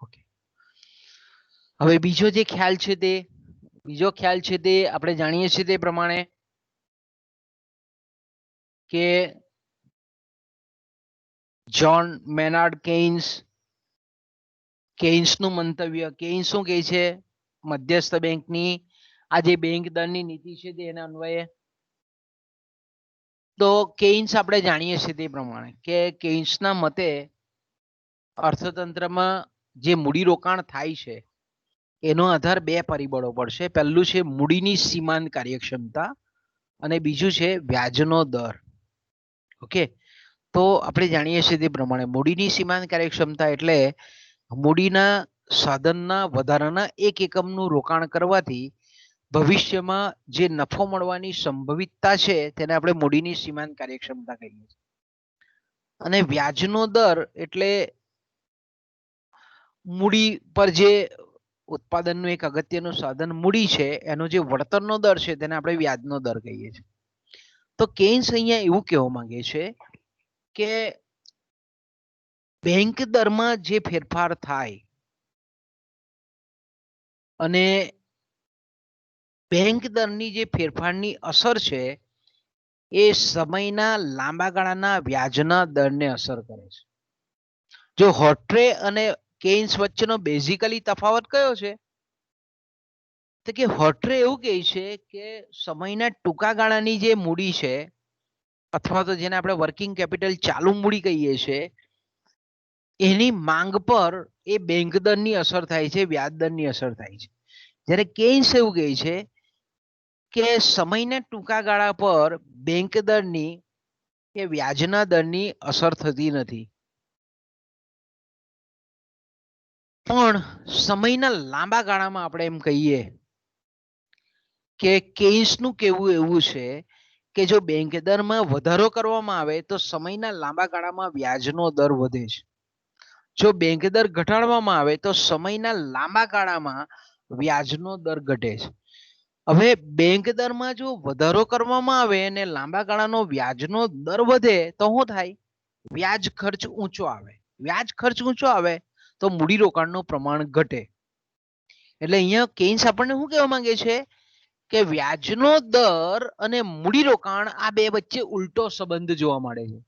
ઓકે, હવે બીજો જે ખ્યાલ છે તે આપણે જાણીએ છીએ તે પ્રમાણે કે જ્હોન મેનાર્ડ કેઇન્સનું મંતવ્ય. કેઇન્સ શું કહે છે? મધ્યસ્થ બેંકની આ જે બેંક દરની નીતિ છે તેના અન્વયે. તો કેઇન્સ આપણે જાણીએ છીએ તે પ્રમાણે કે કેઇન્સના મતે અર્થતંત્રમાં જે મૂડીરોકાણ થાય છે એનો આધાર બે પરિબળો પર છે. પહેલું છે મૂડીની સીમાંત કાર્યક્ષમતા અને બીજું છે વ્યાજનો દર. ઓકે, તો આપણે જાણીએ છીએ તે પ્રમાણે મૂડીની સીમાંત કાર્યક્ષમતા એટલે મૂડીના સાધનના વધારાના એક એકમનું રોકાણ કરવાથી ભવિષ્યમાં જે નફો મળવાની સંભવિતતા છે તેને આપણે મૂડીની સીમાંત કાર્યક્ષમતા કહીએ છીએ. અને વ્યાજનો દર એટલે મૂડી પર જે ઉત્પાદનનું એક અગત્યનું સાધન મૂડી છે એનો જે વળતરનો દર છે તેને આપણે વ્યાજનો દર કહીએ છીએ. તો કેઇન્સ અહીંયા એવું કહેવા માંગે છે કે બેંક દરમાં જે ફેરફાર થાય અને બેંક દરની જે ફેરફારની અસર છે એ સમયના લાંબા ગાળાના વ્યાજના દરને અસર કરે છે. જો હોટ્રે અને કેઇન્સ વચ્ચેનો બેઝિકલી તફાવત કયો છે? તો કે હોટ્રે એવું કહે છે કે સમયના ટૂંકા ગાળાની જે મૂડી છે અથવા તો જેને આપણે વર્કિંગ કેપિટલ ચાલુ મૂડી કહીએ છીએ એની માંગ પર એ બેંક દરની અસર થાય છે, વ્યાજ દરની અસર થાય છે. જ્યારે કેઇન્સ એવું કહે છે કે સમયના ટૂંકા ગાળા પર બેંક દરની કે વ્યાજના દરની અસર થતી નથી, પણ સમયના લાંબા ગાળામાં આપણે એમ કહીએ કે કેઇન્સનું કહેવું એવું છે કે જો બેંક દરમાં વધારો કરવામાં આવે તો સમયના લાંબા ગાળામાં વ્યાજનો દર વધે છે. જો બેંક દર ઘટાડવામાં આવે તો સમયના લાંબા ગાળામાં વ્યાજનો દર ઘટે છે. હવે બેંક દરમાં જો વધારો કરવામાં આવે અને લાંબા ગાળાનો વ્યાજનો દર વધે તો શું થાય? વ્યાજ ખર્ચ ઊંચો આવે. વ્યાજ ખર્ચ ઊંચો આવે તો મૂડીરોકાણનું પ્રમાણ ઘટે. એટલે અહીંયા કેઇન્સ આપણને શું કહેવા માંગે છે કે વ્યાજનો દર અને મૂડીરોકાણ આ બે વચ્ચે ઉલટો સંબંધ જોવા મળે છે.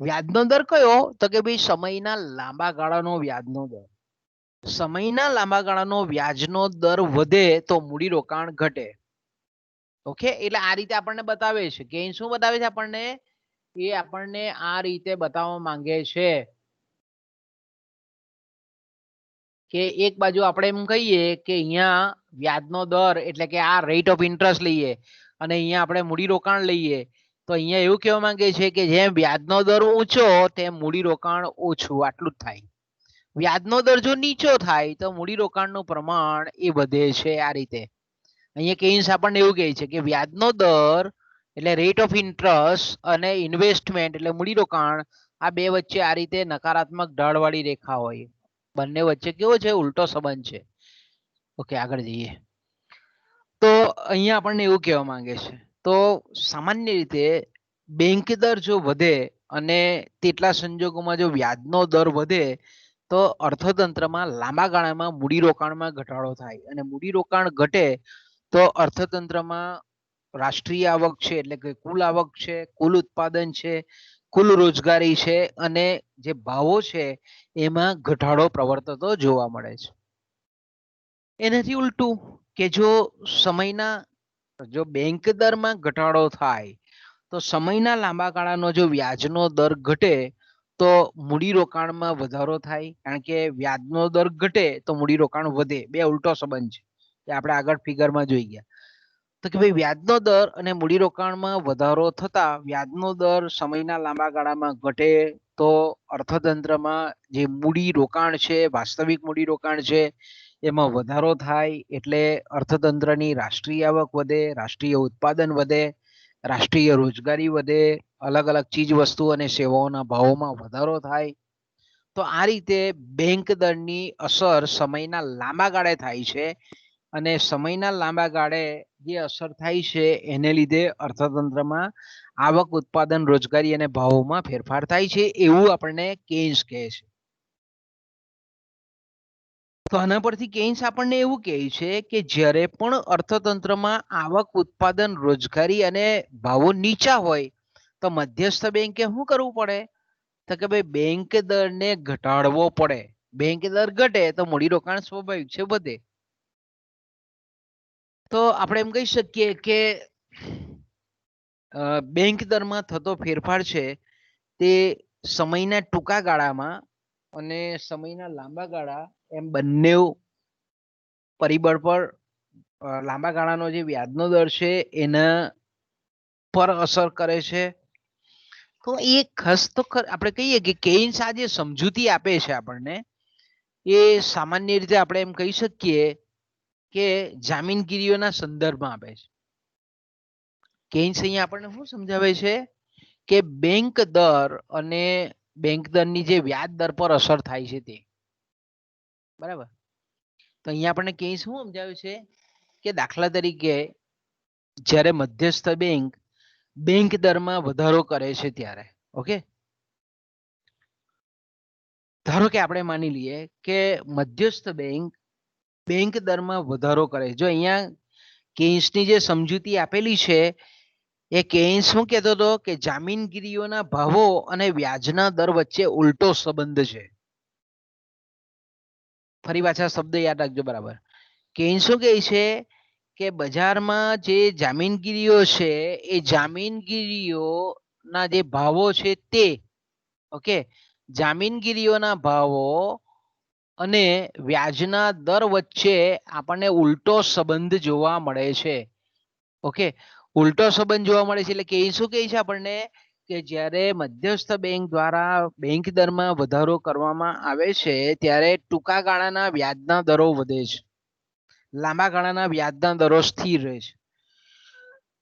વ્યાજનો દર કયો? તો કે ભાઈ સમયના લાંબા ગાળાનો વ્યાજનો દર. સમયના લાંબા ગાળાનો વ્યાજનો દર વધે તો મૂડીરોકાણ ઘટે. ઓકે, એટલે આ રીતે આપણને બતાવે છે. કેઇન્સ શું બતાવે છે આપણને? એ આપણને આ રીતે બતાવવા માંગે છે કે એક બાજુ આપણે એમ કહીએ કે અહીંયા વ્યાજનો દર એટલે કે આ રેટ ઓફ ઇન્ટરેસ્ટ લઈએ અને અહીંયા આપણે મૂડીરોકાણ લઈએ તો અહીંયા એવું કહેવા માંગે છે કે જેમ વ્યાજનો દર ઊંચો તેમ મૂડીરોકાણ ઓછું, આટલું જ થાય. વ્યાજનો દર જો નીચો થાય તો મૂડીરોકાણનું પ્રમાણ એ વધે છે. આ રીતે અહીંયા કેઇન્સ આપણને એવું કહે છે કે વ્યાજનો દર એટલે રેટ ઓફ ઇન્ટરેસ્ટ અને ઇન્વેસ્ટમેન્ટ એટલે મૂડીરોકાણ આ બે વચ્ચે આ રીતે નકારાત્મક ઢાળવાળી રેખા હોય. બંને વચ્ચે કેવો છે? ઉલટો સંબંધ છે. ઓકે, આગળ જઈએ. તો અહીંયા આપણને એવું કહેવા માંગે છે તો સામાન્ય રીતે બેંક દર જો વધે અને તેટલા સંજોગોમાં જો વ્યાજનો દર વધે તો અર્થતંત્રમાં લાંબા ગાળામાં મૂડીરોકાણમાં ઘટાડો થાય અને મૂડીરોકાણ ઘટે તો અર્થતંત્રમાં રાષ્ટ્રીય આવક છે એટલે કે કુલ આવક છે, કુલ ઉત્પાદન છે, કુલ રોજગારી છે અને જે ભાવો છે એમાં ઘટાડો પ્રવર્તતો જોવા મળે છે. એનાથી ઉલટું કે જો બેંક દરમાં ઘટાડો થાય તો સમયના લાંબા ગાળાનો જો વ્યાજનો દર ઘટે તો મૂડીરોકાણમાં વધારો થાય, કારણ કે વ્યાજનો દર ઘટે તો મૂડીરોકાણ વધે. બે ઉલટો સંબંધ છે એ આપણે આગળ ફિગરમાં જોઈ ગયા. તો કે ભાઈ વ્યાજનો દર અને મૂડીરોકાણમાં વધારો થતા વ્યાજનો દર સમયના લાંબા ગાળામાં ઘટે તો અર્થતંત્રમાં જે મૂડીરોકાણ છે, વાસ્તવિક મૂડીરોકાણ છે એમાં વધારો થાય એટલે અર્થતંત્રની રાષ્ટ્રીય આવક વધે, રાષ્ટ્રીય ઉત્પાદન વધે, રાષ્ટ્રીય રોજગારી વધે, અલગ અલગ ચીજ વસ્તુ અને સેવાઓના ભાવોમાં વધારો થાય. તો આ રીતે બેંક દરની અસર સમયના લાંબા ગાળે થાય છે અને સમયના લાંબા ગાળે જે અસર થાય છે એને લીધે અર્થતંત્રમાં આવક, ઉત્પાદન, રોજગારી અને ભાવોમાં ફેરફાર થાય છે એવું આપણને કેન્સ કહે છે. તો આના પરથી કેન્સ આપણને એવું કહે છે કે જ્યારે પણ અર્થતંત્રમાં આવક, ઉત્પાદન, રોજગારી અને ભાવો નીચા હોય તો મધ્યસ્થ બેંકે શું કરવું પડે? તો કે ભાઈ બેંક દરને ઘટાડવો પડે. બેંક દર ઘટે તો મૂડીરોકાણ સ્વાભાવિક છે વધે. તો આપણે એમ કહી શકીએ કે બેંક દરમાં થતો ફેરફાર છે તે સમયના ટૂંકા ગાળામાં અને સમયના લાંબા ગાળા એમ બંને પરિબળ પર લાંબા ગાળાનો જે વ્યાજનો દર છે એના પર અસર કરે છે. તો એ ખાસ તો આપણે કહીએ કે કેન્સ આ જે સમજૂતી આપે છે આપણને એ સામાન્ય રીતે આપણે એમ કહી શકીએ કે જામીનગીરીઓના સંદર્ભમાં આપે છે. કેન્સ અહીંયા આપણને શું સમજાવે છે કે બેંક દર અને બેંક દરની જે વ્યાજ દર પર અસર થાય છે તે. બરાબર. તો અહીંયા આપણને કેન્સ શું સમજાવે છે કે દાખલા તરીકે જ્યારે મધ્યસ્થ બેંક દરમાં વધારો કરે છે ત્યારે, ઓકે, ધારો કે આપણે માની લઈએ કે મધ્યસ્થ બેંક દરમાં વધારો કરે. જો અહીંયા કેન્સની જે સમજૂતી આપેલી છે એ કેન્સ શું કહેતો હતો કે જામીનગીરીઓના ભાવો અને વ્યાજના દર વચ્ચે ઉલટો સંબંધ છે. ફરી પાછા શબ્દ યાદ રાખજો બરાબર. કેન્સ શું કહે છે કે બજારમાં જે જામીનગીરીઓ છે એ જામીનગીરીઓના જે ભાવો છે તે, ઓકે, જામીનગીરીઓના ભાવો અને વ્યાજના દર વચ્ચે આપણને ઉલટો સંબંધ જોવા મળે છે. ઓકે, ઉલટો સંબંધ જોવા મળે છે એટલે કે શું કહે છે આપણને કે જ્યારે મધ્યસ્થ બેંક દ્વારા બેંક દરમાં વધારો કરવામાં આવે છે ત્યારે ટૂંકા ગાળાના વ્યાજના દરો વધે છે, લાંબા ગાળાના વ્યાજના દરો સ્થિર રહે છે.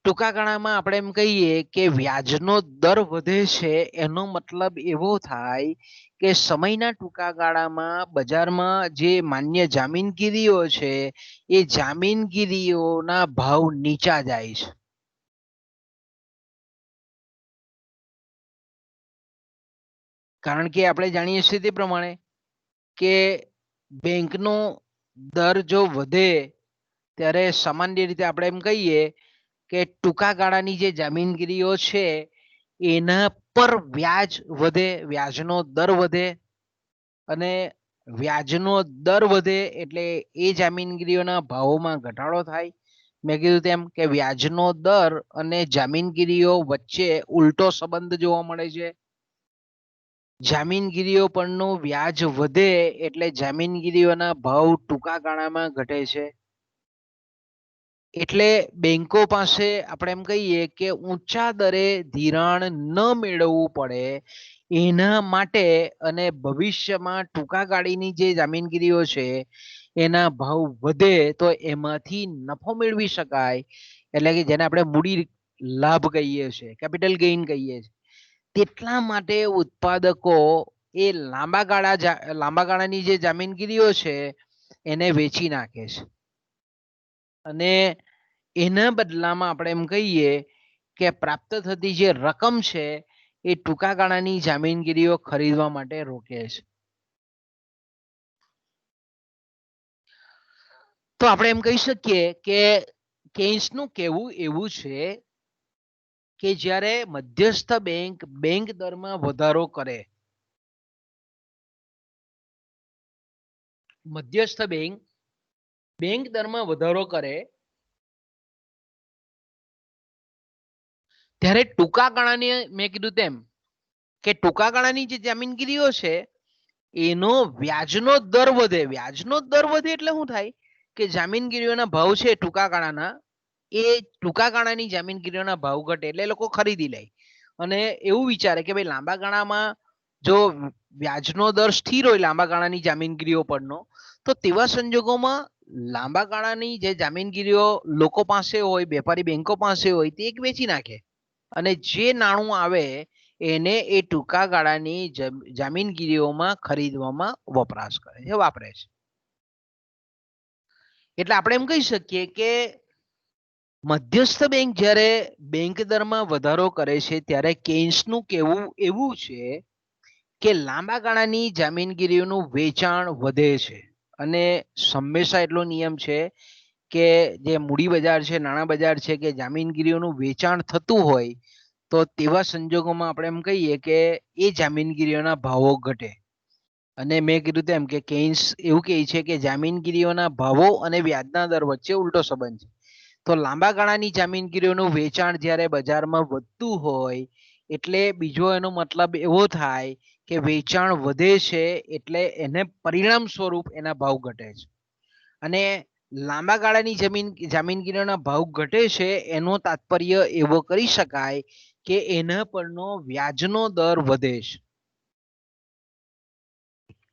ટૂંકા ગાળામાં આપણે એમ કહીએ કે વ્યાજનો દર વધે છે એનો મતલબ એવો થાય કે સમયના ટૂંકા ગાળામાં બજારમાં જે માન્ય જામીનગીરીઓ છે એ જામીનગીરીઓના ભાવ નીચા જાય છે. કારણ કે આપણે જાણીએ છીએ તે પ્રમાણે કે બેંકનો દર જો વધે ત્યારે સામાન્ય રીતે આપણે એમ કહીએ કે ટૂંકા ગાળાની જે જામીનગીરીઓ છે એના પર વ્યાજ વધે, વ્યાજનો દર વધે, અને વ્યાજનો દર વધે એટલે એ જામીનગીરીઓના ભાવોમાં ઘટાડો થાય. મેં કીધું તેમ કે વ્યાજનો દર અને જામીનગીરીઓ વચ્ચે ઉલટો સંબંધ જોવા મળે છે. જામીનગીરીઓ પરનું વ્યાજ વધે એટલે જામીનગીરીઓના ભાવ ટૂંકા ગાળામાં ઘટે છે. એટલે બેંકો પાસે આપણે એમ કહીએ કે ઊંચા દરે ધિરાણ ન મેળવવું પડે એના માટે અને ભવિષ્યમાં ટૂંકા ગાળીની જે જામીનગીરીઓ છે એના ભાવ વધે તો એમાંથી નફો મેળવી શકાય, એટલે કે જેને આપણે મૂડી લાભ કહીએ છીએ, કેપિટલ ગેઇન કહીએ છીએ. તેટલા માટે ઉત્પાદકો એ લાંબા ગાળાની જે જામીનગીરીઓ છે એને વેચી નાખે છે અને એના બદલામાં આપણે એમ કહીએ કે પ્રાપ્ત થતી જે રકમ છે એ ટૂંકા ગાળાની જામીનગીરીઓ ખરીદવા માટે રોકે છે. તો આપણે એમ કહી શકીએ કે કેન્સનું કહેવું એવું છે કે જ્યારે મધ્યસ્થ બેંક દરમાં વધારો કરે, મધ્યસ્થ બેંક દરમાં વધારો કરે ત્યારે ટૂંકા ગાળાની, મેં કીધું તેમ કે ટૂંકા ગાળાની જે જામીનગીરીઓ છે એનો વ્યાજનો દર વધે. વ્યાજનો દર વધે એટલે શું થાય કે જામીનગીરીઓના ભાવ છે ટૂંકા ગાળાના એ ટૂંકા ગાળાની જામીનગીરીઓના ભાવ ઘટે એટલે લોકો ખરીદી લે અને એવું વિચારે કે ભાઈ લાંબા ગાળામાં જો વ્યાજનો દર સ્થિર હોય લાંબા ગાળાની જામીનગીરીઓ પરનો તો તેવા સંજોગોમાં લાંબા ગાળાની જે જામીનગીરીઓ લોકો પાસે હોય, વેપારી બેંકો પાસે હોય તે એક વેચી નાખે અને જે નાણું આવે એને એ ટૂંકા ગાળાની જામીનગીરીઓમાં ખરીદવામાં વપરાશ કરે છે, વાપરે છે. એટલે આપણે એમ કહી શકીએ કે મધ્યસ્થ બેંક જ્યારે બેંક દરમાં વધારો કરે છે ત્યારે કેન્સનું કહેવું એવું છે કે લાંબા ગાળાની જામીનગીરીઓનું વેચાણ વધે છે અને હંમેશા એટલો નિયમ છે કે જે મૂડી બજાર છે, નાણાં બજાર છે, કે જામીનગીરીઓનું વેચાણ થતું હોય તો તેવા સંજોગોમાં આપણે એમ કહીએ કે એ જામીનગીરીઓના ભાવો ઘટે. અને મેં કીધું તેમ કે કેન્સ એવું કહે છે કે જામીનગીરીઓના ભાવો અને વ્યાજના દર વચ્ચે ઉલટો સંબંધ છે. તો લાંબા ગાળાની જામીનગીરીઓનું વેચાણ જ્યારે બજારમાં વધતું હોય એટલે બીજો એનો મતલબ એવો થાય કે વેચાણ વધે છે એટલે એને પરિણામ સ્વરૂપ એના ભાવ ઘટે છે. અને લાંબા ગાળાની જામીનગીરીઓના ભાવ ઘટે છે એનો તાત્પર્ય એવો કરી શકાય કે એના પરનો વ્યાજનો દર વધે છે.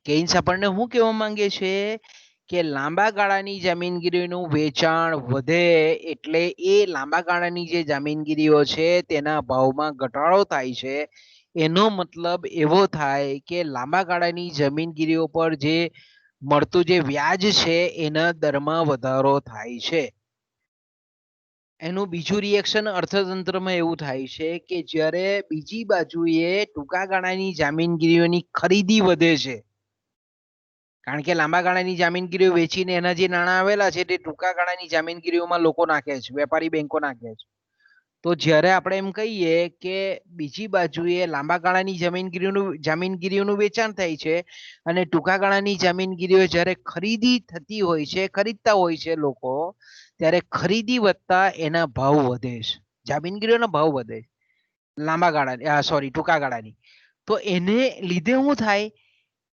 કેન્સ આપણને શું કહેવા માંગે છે કે લાંબા ગાળાની જામીનગીરીનું વેચાણ વધે એટલે એ લાંબા ગાળાની જે જામીનગીરીઓ છે તેના ભાવમાં ઘટાડો થાય છે. એનો મતલબ એવો થાય કે લાંબા ગાળાની જમીનગીરીઓ પર જે મળતું જે વ્યાજ છે એના દરમાં વધારો થાય છે. એનું બીજું રિએક્શન અર્થતંત્રમાં એવું થાય છે કે જ્યારે બીજી બાજુએ ટૂંકા ગાળાની જામીનગીરીઓની ખરીદી વધે છે, કારણ કે લાંબા ગાળાની જામીનગીરીઓ વેચીને એના જે નાણાં આવેલા છે તે ટૂંકા ગાળાની જામીનગીરીઓમાં લોકો નાખે છે, વેપારી બેંકો નાખે છે. તો જ્યારે આપણે એમ કહીએ કે બીજી બાજુએ લાંબા ગાળાની જામીનગીરીઓનું વેચાણ થાય છે અને ટૂંકા ગાળાની જામીનગીરીઓ જ્યારે ખરીદી થતી હોય છે, ખરીદતા હોય છે લોકો, ત્યારે ખરીદી વધતા એના ભાવ વધે છે, જામીનગીરીઓના ભાવ વધે છે લાંબા ગાળાની ટૂંકા ગાળાની. તો એને લીધે શું થાય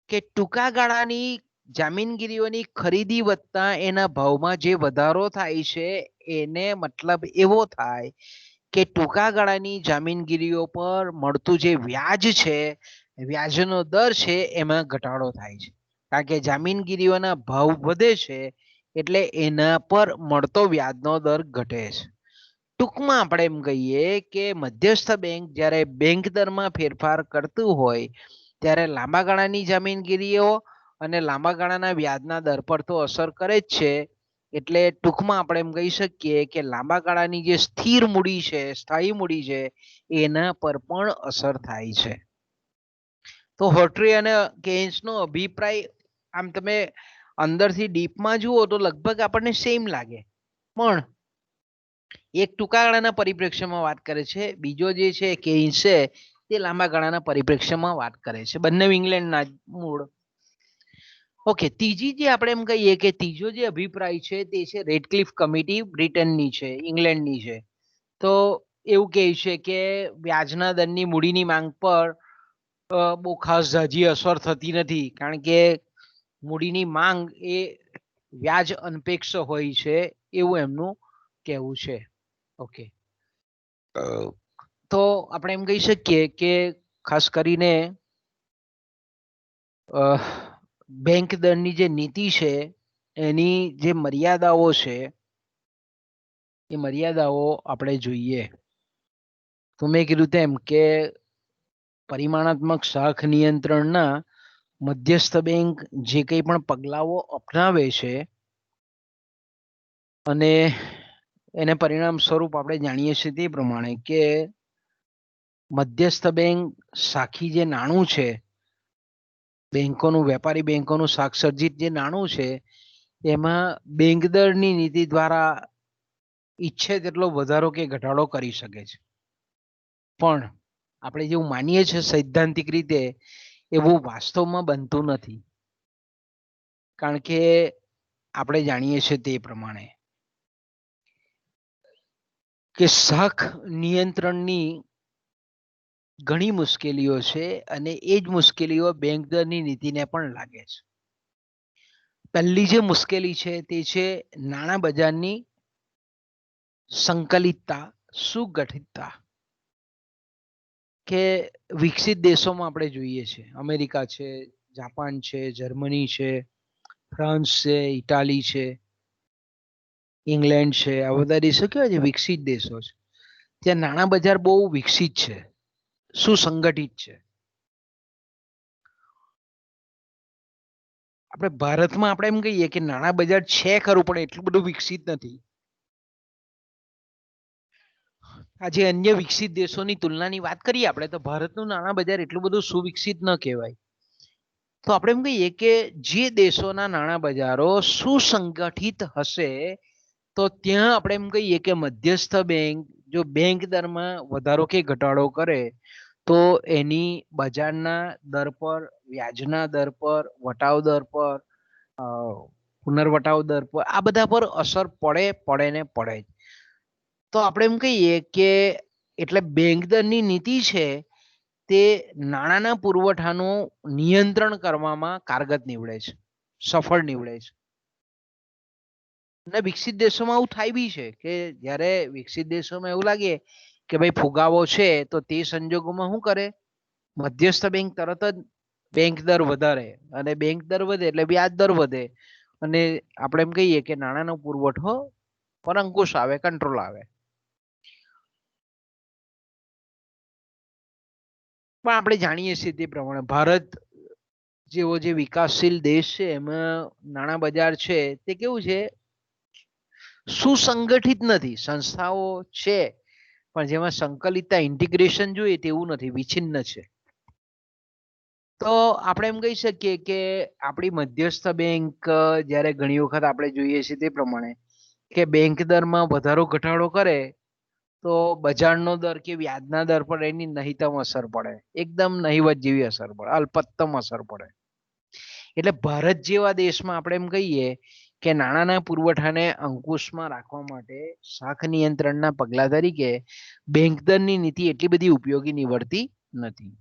કે ટૂંકા ગાળાની જામીનગીરીઓની ખરીદી વધતા એના ભાવમાં જે વધારો થાય છે એને મતલબ એવો થાય કે ટૂંકા ગાળાની જામીનગીરીઓ પર મળતું જે વ્યાજ છે, વ્યાજનો દર છે, એમાં ઘટાડો થાય છે, કારણ કે જામીનગીરીઓના ભાવ વધે છે એટલે એના પર મળતો વ્યાજનો દર ઘટે છે. ટૂંકમાં આપણે એમ કહીએ કે મધ્યસ્થ બેંક જ્યારે બેંક દરમાં ફેરફાર કરતું હોય ત્યારે લાંબા ગાળાની જામીનગીરીઓ અને લાંબા ગાળાના વ્યાજના દર પર તો અસર કરે જ છે. એટલે ટૂંકમાં આપણે એમ કહી શકીએ કે લાંબા ગાળાની જે સ્થિર મૂડી છે, સ્થાયી મૂડી છે, એના પર પણ અસર થાય છે. તો હોર્ટ્રી અને કેન્સનો અભિપ્રાય આમ તમે અંદરથી ડીપમાં જુઓ તો લગભગ આપણને સેમ લાગે, પણ એક ટૂંકા ગાળાના પરિપ્રેક્ષ્યમાં વાત કરે છે, બીજો જે છે કેન્સ છે તે લાંબા ગાળાના પરિપ્રેક્ષ્યમાં વાત કરે છે. બંને ઇંગ્લેન્ડના મૂળ. ઓકે, ત્રીજી જે આપણે એમ કહીએ કે ત્રીજો જે અભિપ્રાય છે તે છે રેડક્લિફ કમિટી, બ્રિટનની છે, ઇંગ્લેન્ડની છે. તો એવું કહે છે કે વ્યાજના દરની મૂડીની માંગ પર બહુ ખાસ ઝાઝી અસર થતી નથી, કારણ કે મૂડીની માંગ એ વ્યાજ અનપેક્ષ હોય છે એવું એમનું કહેવું છે. ઓકે, તો આપણે એમ કહી શકીએ કે ખાસ કરીને બેંક દરની જે નીતિ છે એની જે મર્યાદાઓ છે એ મર્યાદાઓ આપણે જોઈએ. તો મેં કીધું તેમ કે પરિમાણાત્મક શાખ નિયંત્રણના મધ્યસ્થ બેંક જે કંઈ પણ પગલાઓ અપનાવે છે અને એને પરિણામ સ્વરૂપ આપણે જાણીએ છીએ તે પ્રમાણે કે મધ્યસ્થ બેંક શાખી જે નાણું છે, બેંકોનું, વેપારી બેંકોનું શાકસર્જિત જે નાણું છે, એમાં બેંક દરની નીતિ દ્વારા ઈચ્છે તેટલો વધારો કે ઘટાડો કરી શકે છે. પણ આપણે જેવું માનીએ છીએ સૈદ્ધાંતિક રીતે એવું વાસ્તવમાં બનતું નથી, કારણ કે આપણે જાણીએ છીએ તે પ્રમાણે કે શાખ નિયંત્રણની ઘણી મુશ્કેલીઓ છે અને એ જ મુશ્કેલીઓ બેંક દરની નીતિને પણ લાગે છે. પહેલી જે મુશ્કેલી છે તે છે નાણાં બજારની સંકલિતતા, સુગઠિતતા. કે વિકસિત દેશોમાં આપણે જોઈએ છીએ, અમેરિકા છે, જાપાન છે, જર્મની છે, ફ્રાન્સ છે, ઇટાલી છે, ઇંગ્લેન્ડ છે, આ બધા દેશો કેવા છે? વિકસિત દેશો છે. ત્યાં નાણાં બજાર બહુ વિકસિત છે, સુસંગઠિત છે. આપણે ભારતમાં આપણે એમ કહીએ કે નાણાં બજાર છે ખરું પણ એટલું બધું વિકસિત નથી. આજે અન્ય વિકસિત દેશોની તુલનાની વાત કરીએ આપણે તો ભારતનું નાણાં બજાર એટલું બધું સુવિકસિત ન કહેવાય. તો આપણે એમ કહીએ કે જે દેશોના નાણાં બજારો સુસંગઠિત હશે તો ત્યાં આપણે એમ કહીએ કે મધ્યસ્થ બેંક જો બેંક દરમાં વધારો કે ઘટાડો કરે તો એની બજારના દર પર, વ્યાજના દર પર, વટાવ દર પર, પુનર્વટાવ દર પર, આ બધા પર અસર પડે ને પડે. તો આપણે એમ કહીએ કે એટલે બેંક દરની નીતિ છે તે નાણાંના પુરવઠાનું નિયંત્રણ કરવામાં કારગત નીવડે છે, સફળ નીવડે છે. અને વિકસિત દેશોમાં આવું થાય બી છે કે જ્યારે વિકસિત દેશોમાં એવું લાગે કે ભાઈ ફુગાવો છે તો તે સંજોગોમાં શું કરે, મધ્યસ્થ બેંક તરત જ બેંક દર વધારે, અને બેંક દર વધે એટલે વ્યાજ દર વધે, અને આપણે એમ કહીએ કે નાણાંનો પુરવઠો પર અંકુશ આવે, કંટ્રોલ આવે. પણ આપણે જાણીએ છીએ તે પ્રમાણે ભારત જેવો જે વિકાસશીલ દેશ છે એમાં નાણાં બજાર છે તે કેવું છે, સુસંગઠિત નથી. સંસ્થાઓ છે પણ જેમાં સંકલિતતા, ઇન્ટિગ્રેશન જોઈએ તેવું નથી, વિચ્છિન્ન છે. તો આપણે એમ કહી શકીએ કે આપણી મધ્યસ્થ બેંક જ્યારે ઘણી વખત આપણે જોઈએ છીએ તે પ્રમાણે કે બેંક દરમાં વધારો ઘટાડો કરે તો બજારનો દર કે વ્યાજના દર પર એની નહીતમ અસર પડે, એકદમ નહીવત જેવી અસર પડે, અલ્પત્તમ અસર પડે. એટલે ભારત જેવા દેશમાં આપણે એમ કહીએ કે નાણાંના પુરવઠાને અંકુશમાં રાખવા માટે શાખ નિયંત્રણના પગલા તરીકે બેંક દરની નીતિ એટલી બધી ઉપયોગી નીવડતી નથી.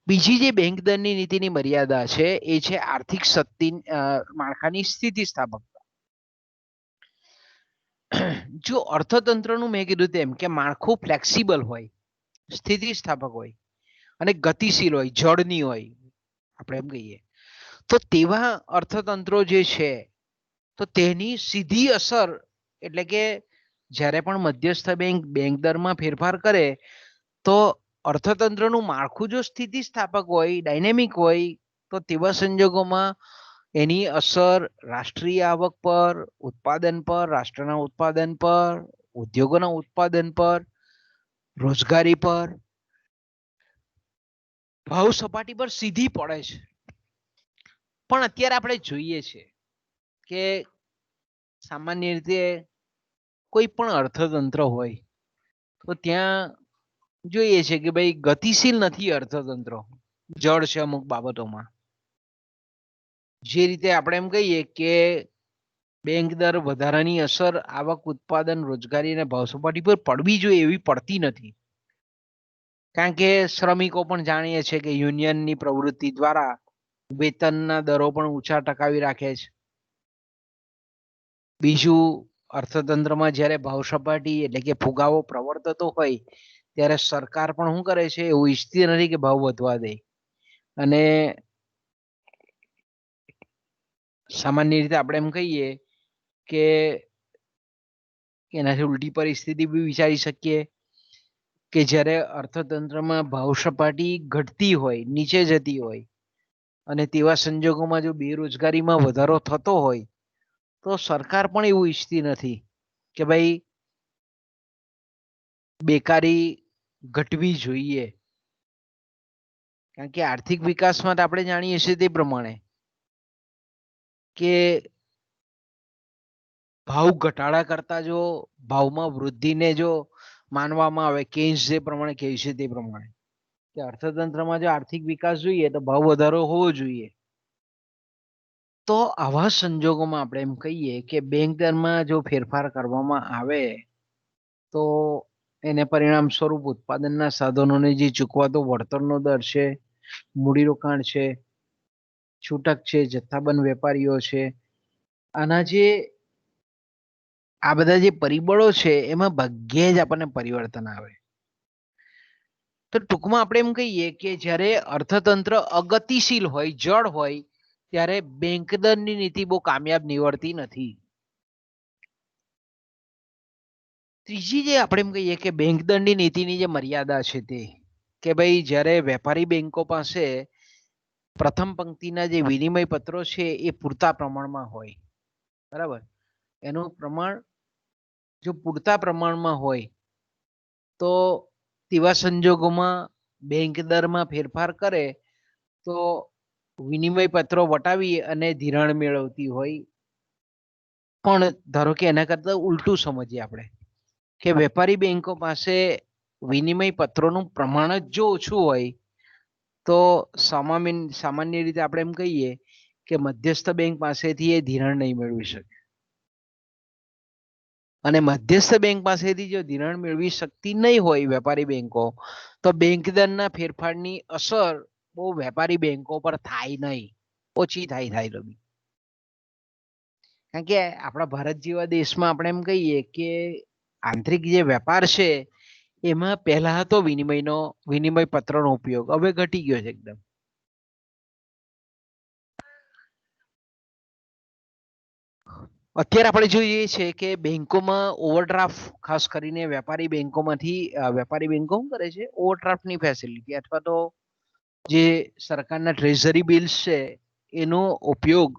બીજી જે બેંક દરની નીતિની મર્યાદા છે એ છે આર્થિક માળખાની સ્થિતિસ્થાપકતા. જો અર્થતંત્રનું મેં કીધું તેમ કે માળખું ફ્લેક્સિબલ હોય, સ્થિતિસ્થાપક હોય અને ગતિશીલ હોય, જળની હોય, આપણે એમ કહીએ તો તેવા અર્થતંત્રો જે છે તો તેની સીધી અસર એટલે કે જ્યારે પણ મધ્યસ્થ બેંક દરમાં ફેરફાર કરે તો અર્થતંત્રનું માળખું જો સ્થિતિસ્થાપક હોય, ડાયનેમિક હોય તો તેવા સંજોગોમાં એની અસર રાષ્ટ્રીય આવક પર, ઉત્પાદન પર, રાષ્ટ્રના ઉત્પાદન પર, ઉદ્યોગોના ઉત્પાદન પર, રોજગારી પર, ભાવ સપાટી પર સીધી પડે છે. પણ અત્યારે આપણે જોઈએ છે કે સામાન્ય રીતે કોઈ પણ અર્થતંત્ર હોય તો ત્યાં જોઈએ છે કે ભાઈ ગતિશીલ નથી અર્થતંત્ર, જળ છે અમુક બાબતોમાં. જે રીતે આપણે એમ કહીએ કે બેંક દર વધારાની અસર આવક, ઉત્પાદન, રોજગારી અને ભાવ સપાટી પર પડવી જોઈએ એવી પડતી નથી. કારણ કે શ્રમિકો પણ જાણીએ છે કે યુનિયનની પ્રવૃત્તિ દ્વારા વેતનના દરો પણ ઊંચા ટકાવી રાખે છે. બીજું, અર્થતંત્રમાં જ્યારે ભાવ સપાટી એટલે કે ફુગાવો પ્રવર્તતો હોય ત્યારે સરકાર પણ શું કરે છે, એવું ઈચ્છતી નથી કે ભાવ વધવા દે, અને સામાન્ય રીતે આપણે એમ કહીએ કે એનાથી ઉલટી પરિસ્થિતિ બી વિચારી શકીએ કે જ્યારે અર્થતંત્રમાં ભાવ સપાટી ઘટતી હોય, નીચે જતી હોય, અને તેવા સંજોગોમાં જો બેરોજગારીમાં વધારો થતો હોય તો સરકાર પણ એવું ઈચ્છતી નથી કે ભાઈ બેકારી ઘટવી જોઈએ. કારણ કે આર્થિક વિકાસ માટે આપણે જાણીએ છીએ તે પ્રમાણે કે ભાવ ઘટાડા કરતા જો ભાવમાં વૃદ્ધિને જો માનવામાં આવે, કેન્સ જે પ્રમાણે કહે છે તે પ્રમાણે કે અર્થતંત્રમાં જો આર્થિક વિકાસ જોઈએ તો ભાવ વધારો હોવો જોઈએ. તો આવા સંજોગોમાં આપણે એમ કહીએ કે બેંક દરમાં જો ફેરફાર કરવામાં આવે તો એને પરિણામ સ્વરૂપ ઉત્પાદનના સાધનોને જે ચૂકવાતો વળતરનો દર છે, મૂડીરોકાણ છે, છૂટક છે, જથ્થાબંધ વેપારીઓ છે, આના જે આ બધા જે પરિબળો છે એમાં ભાગ્યે જ આપણને પરિવર્તન આવે. તો ટૂંકમાં આપણે એમ કહીએ કે જ્યારે અર્થતંત્ર અગતિશીલ હોય, જળ હોય, ત્યારે બેંક દરની નીતિ બહુ કામયાબ નીવડતી નથી. ત્રીજી જે આપણે એમ કહીએ કે બેંક દરની નીતિની જે મર્યાદા છે તે કે ભાઈ જ્યારે વેપારી બેંકો પાસે પ્રથમ પંક્તિના જે વિનિમય પત્રો છે એ પૂરતા પ્રમાણમાં હોય, બરાબર, એનું પ્રમાણ જો પૂરતા પ્રમાણમાં હોય તો તેવા સંજોગોમાં બેંક દરમાં ફેરફાર કરે તો વિનિમય પત્રો વટાવી અને ધિરાણ મેળવતી હોય. પણ ધારો કે એના કરતા ઉલટું સમજીએ આપણે કે વેપારી બેંકો પાસે વિનિમય પત્રોનું પ્રમાણ જ જો ઓછું હોય તો સામાન્ય રીતે આપણે એમ કહીએ કે મધ્યસ્થ બેંક પાસેથી એ ધિરાણ નહીં મેળવી શકે. અને મધ્યસ્થ બેંક પાસેથી જો ધિરાણ મેળવી શકતી નહીં હોય વેપારી બેંકો, તો બેંક દરના ફેરફારની અસર બહુ વેપારી બેંકો પર થાય નહીં, ઓછી થાય રવિ. કારણ કે આપણા ભારત જેવા દેશમાં આપણે એમ કહીએ કે આંતરિક જે વેપાર છે એમાં પહેલા હતો વિનિમય પત્રનો ઉપયોગ, હવે ઘટી ગયો છે એકદમ. અત્યારે આપણે જોઈએ છે કે બેંકોમાં ઓવરડ્રાફ્ટ, ખાસ કરીને વેપારી બેંકોમાંથી વેપારી બેંકો શું કરે છે, ઓવરડ્રાફ્ટની ફેસિલિટી અથવા તો જે સરકારના ટ્રેઝરી બિલ્સ છે એનો ઉપયોગ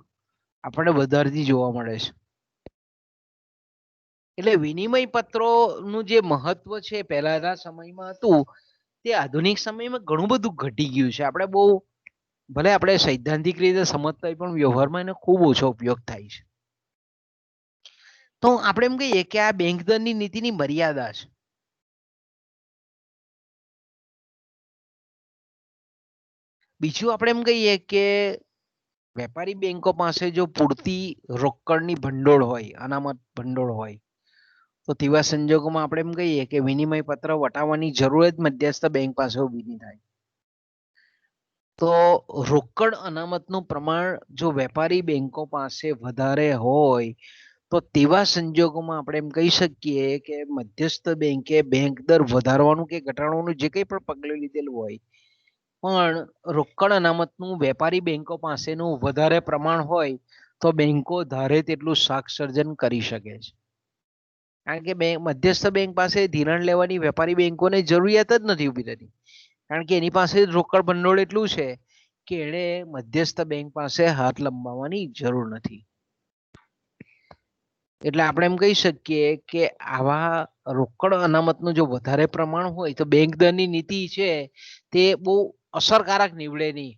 આપણે વધારથી જોવા મળે છે. એટલે વિનિમય પત્રોનું જે મહત્વ છે પહેલાના સમયમાં હતું તે આધુનિક સમયમાં ઘણું બધું ઘટી ગયું છે. આપણે બહુ ભલે આપણે સૈદ્ધાંતિક રીતે સમજતા હોય પણ વ્યવહારમાં એનો ખૂબ ઓછો ઉપયોગ થાય છે. તો આપણે એમ કહીએ કે આ બેંક દરની નીતિની મર્યાદા છે. બીજું આપણે એમ કહીએ કે વેપારી બેંકો પાસે જો પૂરતી રોકડની ભંડોળ હોય, અનામત ભંડોળ હોય, તો તેવા સંજોગોમાં આપણે એમ કહીએ કે વિનિમય પત્ર વટાવવાની જરૂર જ મધ્યસ્થ બેંક પાસે ઊભી નહીં થાય. તો રોકડ અનામતનું પ્રમાણ જો વેપારી બેંકો પાસે વધારે હોય તો તેવા સંજોગોમાં આપણે એમ કહી શકીએ કે મધ્યસ્થ બેંકે બેંક દર વધારવાનું કે ઘટાડવાનું જે કંઈ પણ પગલું લીધેલું હોય, પણ રોકડ અનામતનું વેપારી બેંકો પાસેનું વધારે પ્રમાણ હોય તો બેંકો ધારે તેટલું શાક સર્જન કરી શકે છે. કારણ કે મધ્યસ્થ બેંક પાસે ધિરાણ લેવાની વેપારી બેંકોને જરૂરિયાત જ નથી ઊભી થતી. કારણ કે એની પાસે રોકડ ભંડોળ એટલું છે કે એણે મધ્યસ્થ બેંક પાસે હાથ લંબાવવાની જરૂર નથી. એટલે આપણે એમ કહી શકીએ કે આવા રોકડ અનામતનું જો વધારે પ્રમાણ હોય તો બેંક દરની નીતિ છે તે બહુ અસરકારક નીવડે નહીં.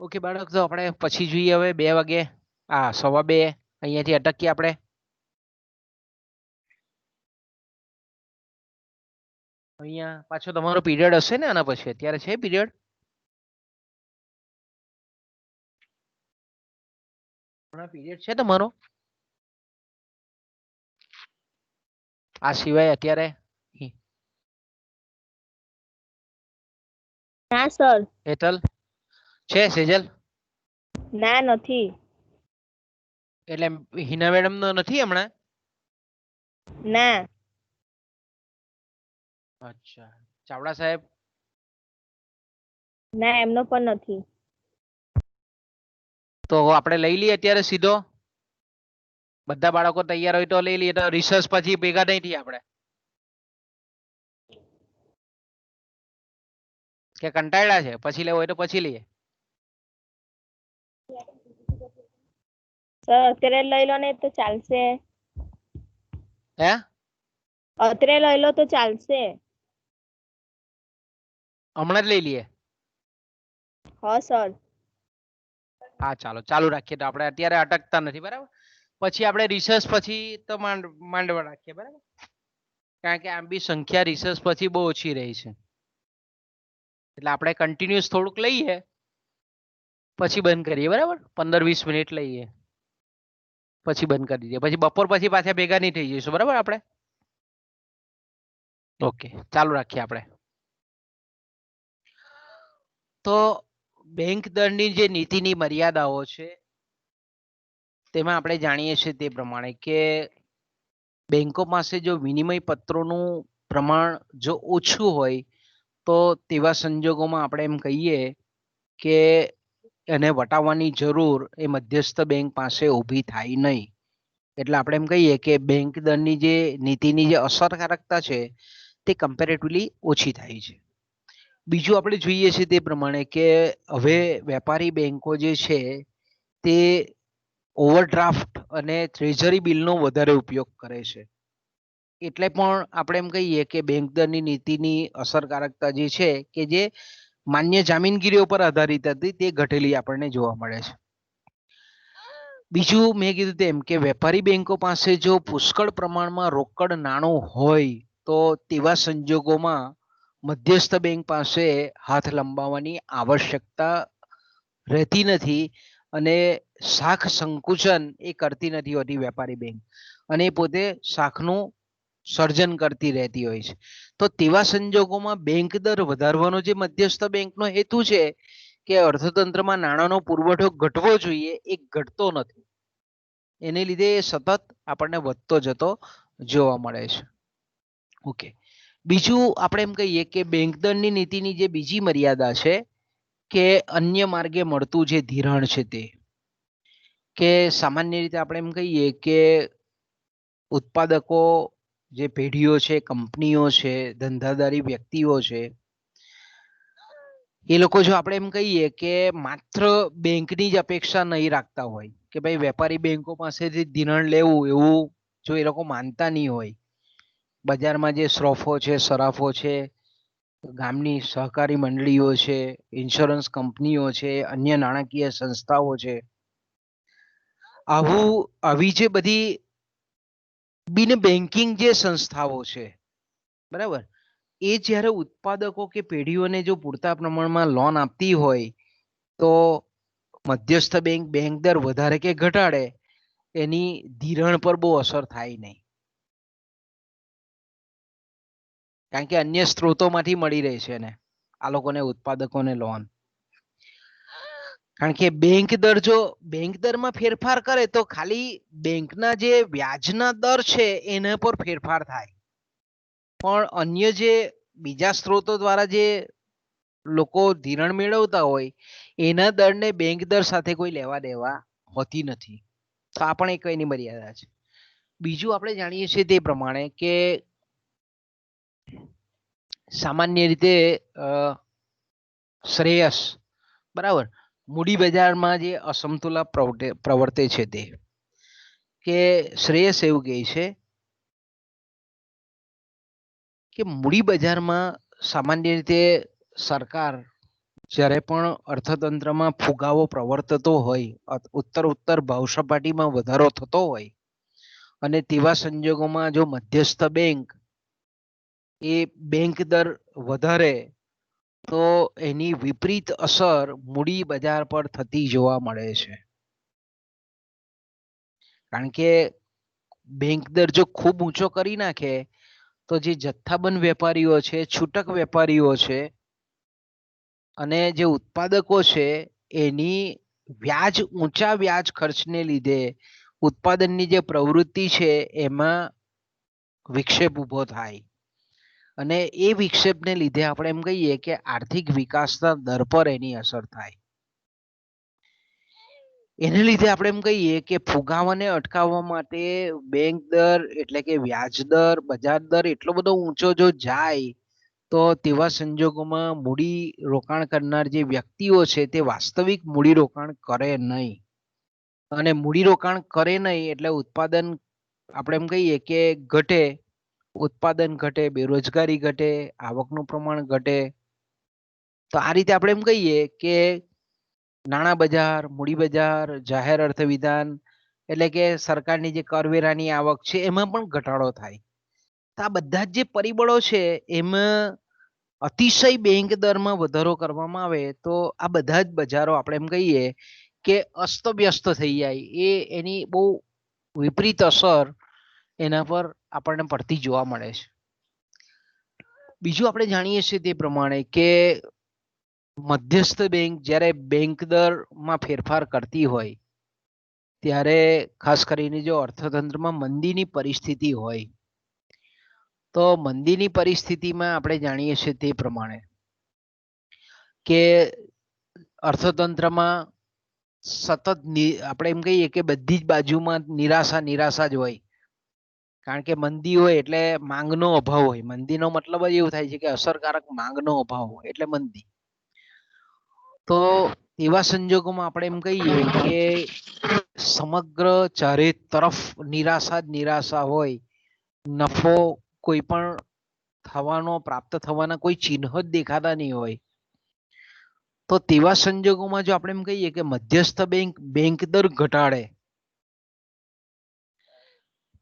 ઓકે બાળક, તો આપણે પછી જોઈએ હવે 2 વાગે, 2:15 અહીંયાથી અટકીએ આપણે. અહીંયા પાછો તમારો પીરિયડ હશે ને આના પછી? અત્યારે છે પીરિયડ? પીરિયડ છે તમારો આ સિવાય અત્યારે? ના સર. હેતલ છે? સેજલ? ના, નથી. એટલે હિના મેડમ નો નથી હમણાં? ના. અચ્છા. ચાવડા સાહેબ? ના, એમનો પણ નથી. તો આપણે લઈ લઈએ અત્યારે સીધો. બધા બાળકો તૈયાર હોય તો લઈ લઈએ, તો રિસર્ચ પછી ભેગા નહીં થઈએ આપણે. કે કંટાળ્યા છે? પછી લેવો હોય તો પછી લઈએ. સર અત્યારે લઈ લો ને તો ચાલશે. હે? અત્યારે લઈ લો તો ચાલશે. હમણાં જ લઈ લઈએ? હા સર. હા ચાલો, ચાલુ રાખીએ. તો આપણે અત્યારે અટકતા નથી, બરાબર? પછી આપણે રિસર્ચ પછી તો માંડવા રાખીએ, બરાબર? કારણ કે આમ બી સંખ્યા રિસર્ચ પછી બહુ ઓછી રહી છે. એટલે આપણે કન્ટિન્યુઅસ થોડુંક લઈએ પછી બંધ કરીએ, બરાબર? 15-20 મિનિટ લઈએ પછી બંધ કરી દઈએ. પછી બપોર પછી પાછા ભેગા નહીં થઈ જઈશું, બરાબર? આપણે ઓકે, ચાલુ રાખીએ આપણે. તો બેંક દરની જે નીતિની મર્યાદાઓ છે તેમાં આપણે જાણીએ છીએ તે પ્રમાણે કે બેંકો પાસે જો વિનિમય પત્રોનું પ્રમાણ જો ઓછું હોય તો તેવા સંજોગોમાં આપણે એમ કહીએ કે એને વટાવવાની જરૂર એ મધ્યસ્થ બેંક પાસે ઊભી થાય નહીં. એટલે આપણે એમ કહીએ કે બેંક દરની જે નીતિની જે અસરકારકતા છે તે કમ્પેરેટિવલી ઓછી થાય છે. બીજું આપણે જોઈએ છીએ તે પ્રમાણે કે હવે વેપારી બેંકો જે છે તે ઓવરડ્રાફ્ટ અને ટ્રેઝરી બિલનો વધારે ઉપયોગ કરે છે. એટલે પણ આપણે એમ કહીએ કે બેંક દરની નીતિની અસરકારકતા જે છે કે જે માન્ય જામીનગીરીઓ પર આધારિત હતી તે ઘટેલી આપણને જોવા મળે છે. બીજું મેં કીધું તેમ કે વેપારી બેંકો પાસે જો પુષ્કળ પ્રમાણમાં રોકડ નાણું હોય તો તેવા સંજોગોમાં મધ્યસ્થ બેંક પાસે હાથ લંબાવવાની આવશ્યકતા રહેતી નથી અને શાખ સંકુચન એ કરતી નથી હોતી વેપારી બેંક, અને એ પોતે શાખનું સર્જન કરતી રહેતી હોય છે. તો તેવા સંજોગોમાં બેંક દર વધારવાનો જે મધ્યસ્થ બેંકનો હેતુ છે કે અર્થતંત્રમાં નાણાંનો પુરવઠો ઘટવો જોઈએ એ ઘટતો નથી. એને લીધે સતત આપણને વધતો જતો જોવા મળે છે. ઓકે, બીજું આપણે એમ કહીએ કે બેંક દરની નીતિની જે બીજી મર્યાદા છે કે અન્ય માર્ગે મળતું જે ધિરાણ છે તે, કે સામાન્ય રીતે આપણે એમ કહીએ કે ઉત્પાદકો જે પેઢીઓ છે, કંપનીઓ છે, ધંધાદારી વ્યક્તિઓ છે, એ લોકો જો આપણે એમ કહીએ કે માત્ર બેંકની જ અપેક્ષા નહીં રાખતા હોય કે ભાઈ વેપારી બેંકો પાસેથી ધિરાણ લેવું એવું જો એ લોકો માનતા નહીં હોય, બજારમાં જે શ્રોફો છે, સરાફો છે, ગામની સહકારી મંડળીઓ છે, ઇન્સ્યોરન્સ કંપનીઓ છે, અન્ય નાણાકીય સંસ્થાઓ છે, આવી જે બધી બિન બેન્કિંગ જે સંસ્થાઓ છે, બરાબર, એ જ્યારે ઉત્પાદકો કે પેઢીઓને જો પૂરતા પ્રમાણમાં લોન આપતી હોય તો મધ્યસ્થ બેંક બેંક દર વધારે કે ઘટાડે એની ધિરાણ પર બહુ અસર થાય નહીં, કારણ કે અન્ય સ્ત્રોતોમાંથી મળી રહે છે ને આ લોકોને ઉત્પાદકોને લોન. કારણ કે બેંક દર જો બેંક દરમાં ફેરફાર કરે તો ખાલી બેંકના જે વ્યાજના દર છે એના પર ફેરફાર થાય, પણ અન્ય જે બીજા સ્ત્રોતો દ્વારા જે લોકો ધિરાણ મેળવતા હોય એના દરને બેંક દર સાથે કોઈ લેવા દેવા હોતી નથી. તો આ પણ એક એની મર્યાદા છે. બીજું આપણે જાણીએ છીએ તે પ્રમાણે કે સામાન્ય રીતે શ્રેયસ, બરાબર, મૂડી બજારમાં જે અસમતુલા પ્રવર્તે છે તે, કે શ્રેયસ એવું કહે છે કે મૂડી બજારમાં સામાન્ય રીતે સરકાર જ્યારે પણ અર્થતંત્રમાં ફુગાવો પ્રવર્તતો હોય, ઉત્તર ભાવ સપાટીમાં વધારો થતો હોય અને તેવા સંજોગોમાં જો મધ્યસ્થ બેંક એ બેંક દર વધારે તો એની વિપરીત અસર મૂડી બજાર પર થતી જોવા મળે છે. કારણ કે બેંક દર જો ખૂબ ઊંચો કરી નાખે તો જે જથ્થાબંધ વેપારીઓ છે, છૂટક વેપારીઓ છે અને જે ઉત્પાદકો છે એની ઊંચા વ્યાજ ખર્ચને લીધે ઉત્પાદનની જે પ્રવૃત્તિ છે એમાં વિક્ષેપ ઊભો થાય અને એ વિક્ષેપને લીધે આપણે એમ કહીએ કે આર્થિક વિકાસના દર પર એની અસર થાય. એને લીધે આપણે એમ કહીએ કે ફુગાવાને અટકાવવા માટે બેંક દર એટલે કે વ્યાજ દર, બજાર દર એટલો બધો ઊંચો જો જાય તો તેવા સંજોગોમાં મૂડી રોકાણ કરનાર જે વ્યક્તિઓ છે તે વાસ્તવિક મૂડી રોકાણ કરે નહીં, અને મૂડી રોકાણ કરે નહીં એટલે ઉત્પાદન આપણે એમ કહીએ કે ઘટે, ઉત્પાદન ઘટે, બેરોજગારી ઘટે, આવકનું પ્રમાણ ઘટે. તો આ રીતે આપણે એમ કહીએ કે નાણાં બજાર, મૂડી બજાર, જાહેર અર્થ વિધાન એટલે કે સરકારની જે કરવેરાની આવક છે એમાં પણ ઘટાડો થાય. તો આ બધા જ જે પરિબળો છે એમાં અતિશય બેંક દરમાં વધારો કરવામાં આવે તો આ બધા જ બજારો આપણે એમ કહીએ કે અસ્તવ્યસ્ત થઈ જાય, એ એની બહુ વિપરીત અસર એના પર આપણને પડતી જોવા મળે છે. બીજું આપણે જાણીએ છીએ તે પ્રમાણે કે મધ્યસ્થ બેંક જ્યારે બેંક દરમાં ફેરફાર કરતી હોય ત્યારે ખાસ કરીને જો અર્થતંત્રમાં મંદીની પરિસ્થિતિ હોય તો મંદીની પરિસ્થિતિમાં આપણે જાણીએ છીએ તે પ્રમાણે કે અર્થતંત્રમાં સતત આપણે એમ કહીએ કે બધી જ બાજુમાં નિરાશા જ હોય, કારણ કે મંદી હોય એટલે માંગનો અભાવ હોય. મંદીનો મતલબ જ એવું થાય છે કે અસરકારક માંગનો અભાવ હોય એટલે મંદી. તો એવા સંજોગોમાં આપણે એમ કહીએ કે સમગ્ર ચારે તરફ નિરાશા જ નિરાશા હોય, નફો કોઈ પણ થવાનો પ્રાપ્ત થવાના કોઈ ચિહ્ન જ દેખાતા નહીં હોય, તો તેવા સંજોગોમાં જો આપણે એમ કહીએ કે મધ્યસ્થ બેંક દર ઘટાડે,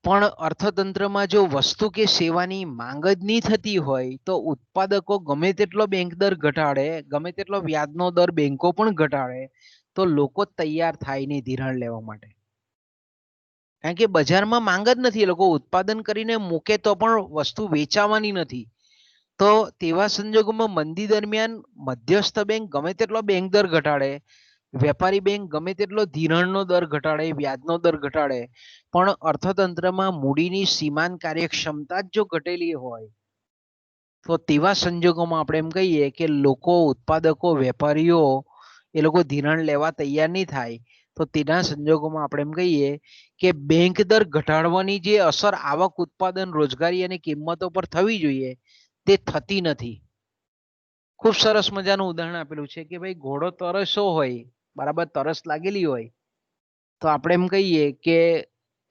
પણ અર્થતંત્રમાં જો વસ્તુ કે સેવાની માંગ જ નહીં થતી હોય તો ઉત્પાદકો ગમે તેટલો બેંક દર ઘટાડે, ગમે તેટલો વ્યાજનો દર બેંકો પણ ઘટાડે, તો લોકો તૈયાર થાય નહીં ધિરાણ લેવા માટે. કારણ કે બજારમાં માંગ જ નથી, એ લોકો ઉત્પાદન કરીને મૂકે તો પણ વસ્તુ વેચાવાની નથી. તો તેવા સંજોગોમાં મંદી દરમિયાન મધ્યસ્થ બેંક ગમે તેટલો બેંક દર ઘટાડે, વેપારી બેંક ગમે તેટલો ધિરાણનો દર ઘટાડે, વ્યાજનો દર ઘટાડે, પણ અર્થતંત્રમાં મૂડીની સીમાંત કાર્યક્ષમતા જ જો ઘટેલી હોય તો તેવા સંજોગોમાં આપણે એમ કહીએ કે લોકો, ઉત્પાદકો, વેપારીઓ એ લોકો ધિરાણ લેવા તૈયાર નહીં થાય, તો તેના સંજોગોમાં આપણે એમ કહીએ કે બેંક દર ઘટાડવાની જે અસર આવક, ઉત્પાદન, રોજગારી અને કિંમતો પર થવી જોઈએ તે થતી નથી. ખૂબ સરસ મજાનું ઉદાહરણ આપેલું છે કે ભાઈ ઘોડો તરસ્યો હોય, બરાબર તરસ લાગેલી હોય, તો આપણે એમ કહીએ કે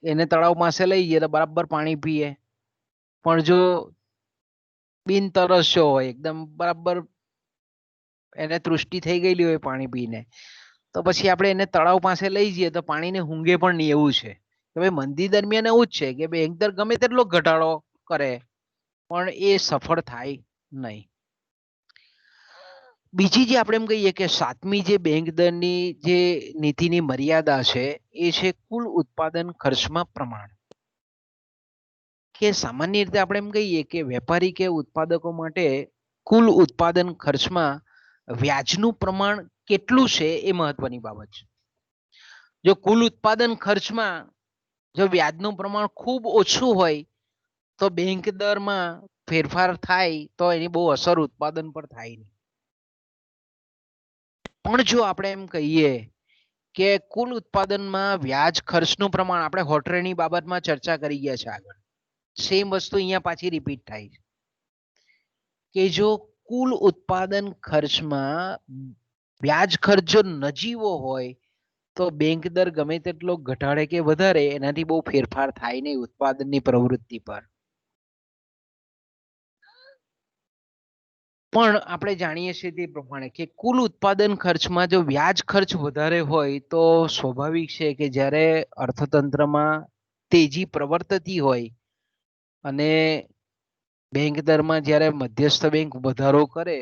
એને તળાવ પાસે લઈ જઈએ તો બરાબર પાણી પીએ. પણ જો બિન તરસ્યો હોય, એકદમ બરાબર એને તૃષ્ટિ થઈ ગયેલી હોય પાણી પીને, તો પછી આપણે એને તળાવ પાસે લઈ જઈએ તો પાણીને ઊંઘે પણ નહીં. એવું છે કે ભાઈ મંદી દરમિયાન એવું જ છે કે બેંક દર ગમે તેટલો ઘટાડો કરે પણ એ સફળ થાય નહીં. બીજી જે આપણે એમ કહીએ કે સાતમી જે બેંક દરની જે નીતિની મર્યાદા છે એ છે કુલ ઉત્પાદન ખર્ચમાં પ્રમાણ. કે સામાન્ય રીતે આપણે એમ કહીએ કે વેપારી કે ઉત્પાદકો માટે કુલ ઉત્પાદન ખર્ચમાં વ્યાજનું પ્રમાણ કેટલું છે એ મહત્વની બાબત છે. જો કુલ ઉત્પાદન ખર્ચમાં જો વ્યાજનું પ્રમાણ ખૂબ ઓછું હોય તો બેંક દરમાં ફેરફાર થાય તો એની બહુ અસર ઉત્પાદન પર થાય નહીં. પણ જો આપણે એમ કહીએ કે કુલ ઉત્પાદનમાં વ્યાજ ખર્ચનું પ્રમાણ, આપણે હોટરેની બાબતમાં ચર્ચા કરી ગયા છે આગળ, સેમ વસ્તુ અહીંયા પાછી રિપીટ થાય છે કે જો કુલ ઉત્પાદન ખર્ચમાં વ્યાજ ખર્ચ જો નજીવો હોય તો બેંક દર ગમે તેટલો ઘટાડે કે વધારે એનાથી બહુ ફેરફાર થાય નહીં ઉત્પાદનની પ્રવૃત્તિ પર. પણ આપણે જાણીએ છીએ તે પ્રમાણે કે કુલ ઉત્પાદન ખર્ચમાં જો વ્યાજ ખર્ચ વધારે હોય તો સ્વાભાવિક છે કે જ્યારે અર્થતંત્રમાં તેજી પ્રવર્તતી હોય અને બેંક દરમાં જ્યારે મધ્યસ્થ બેંક વધારો કરે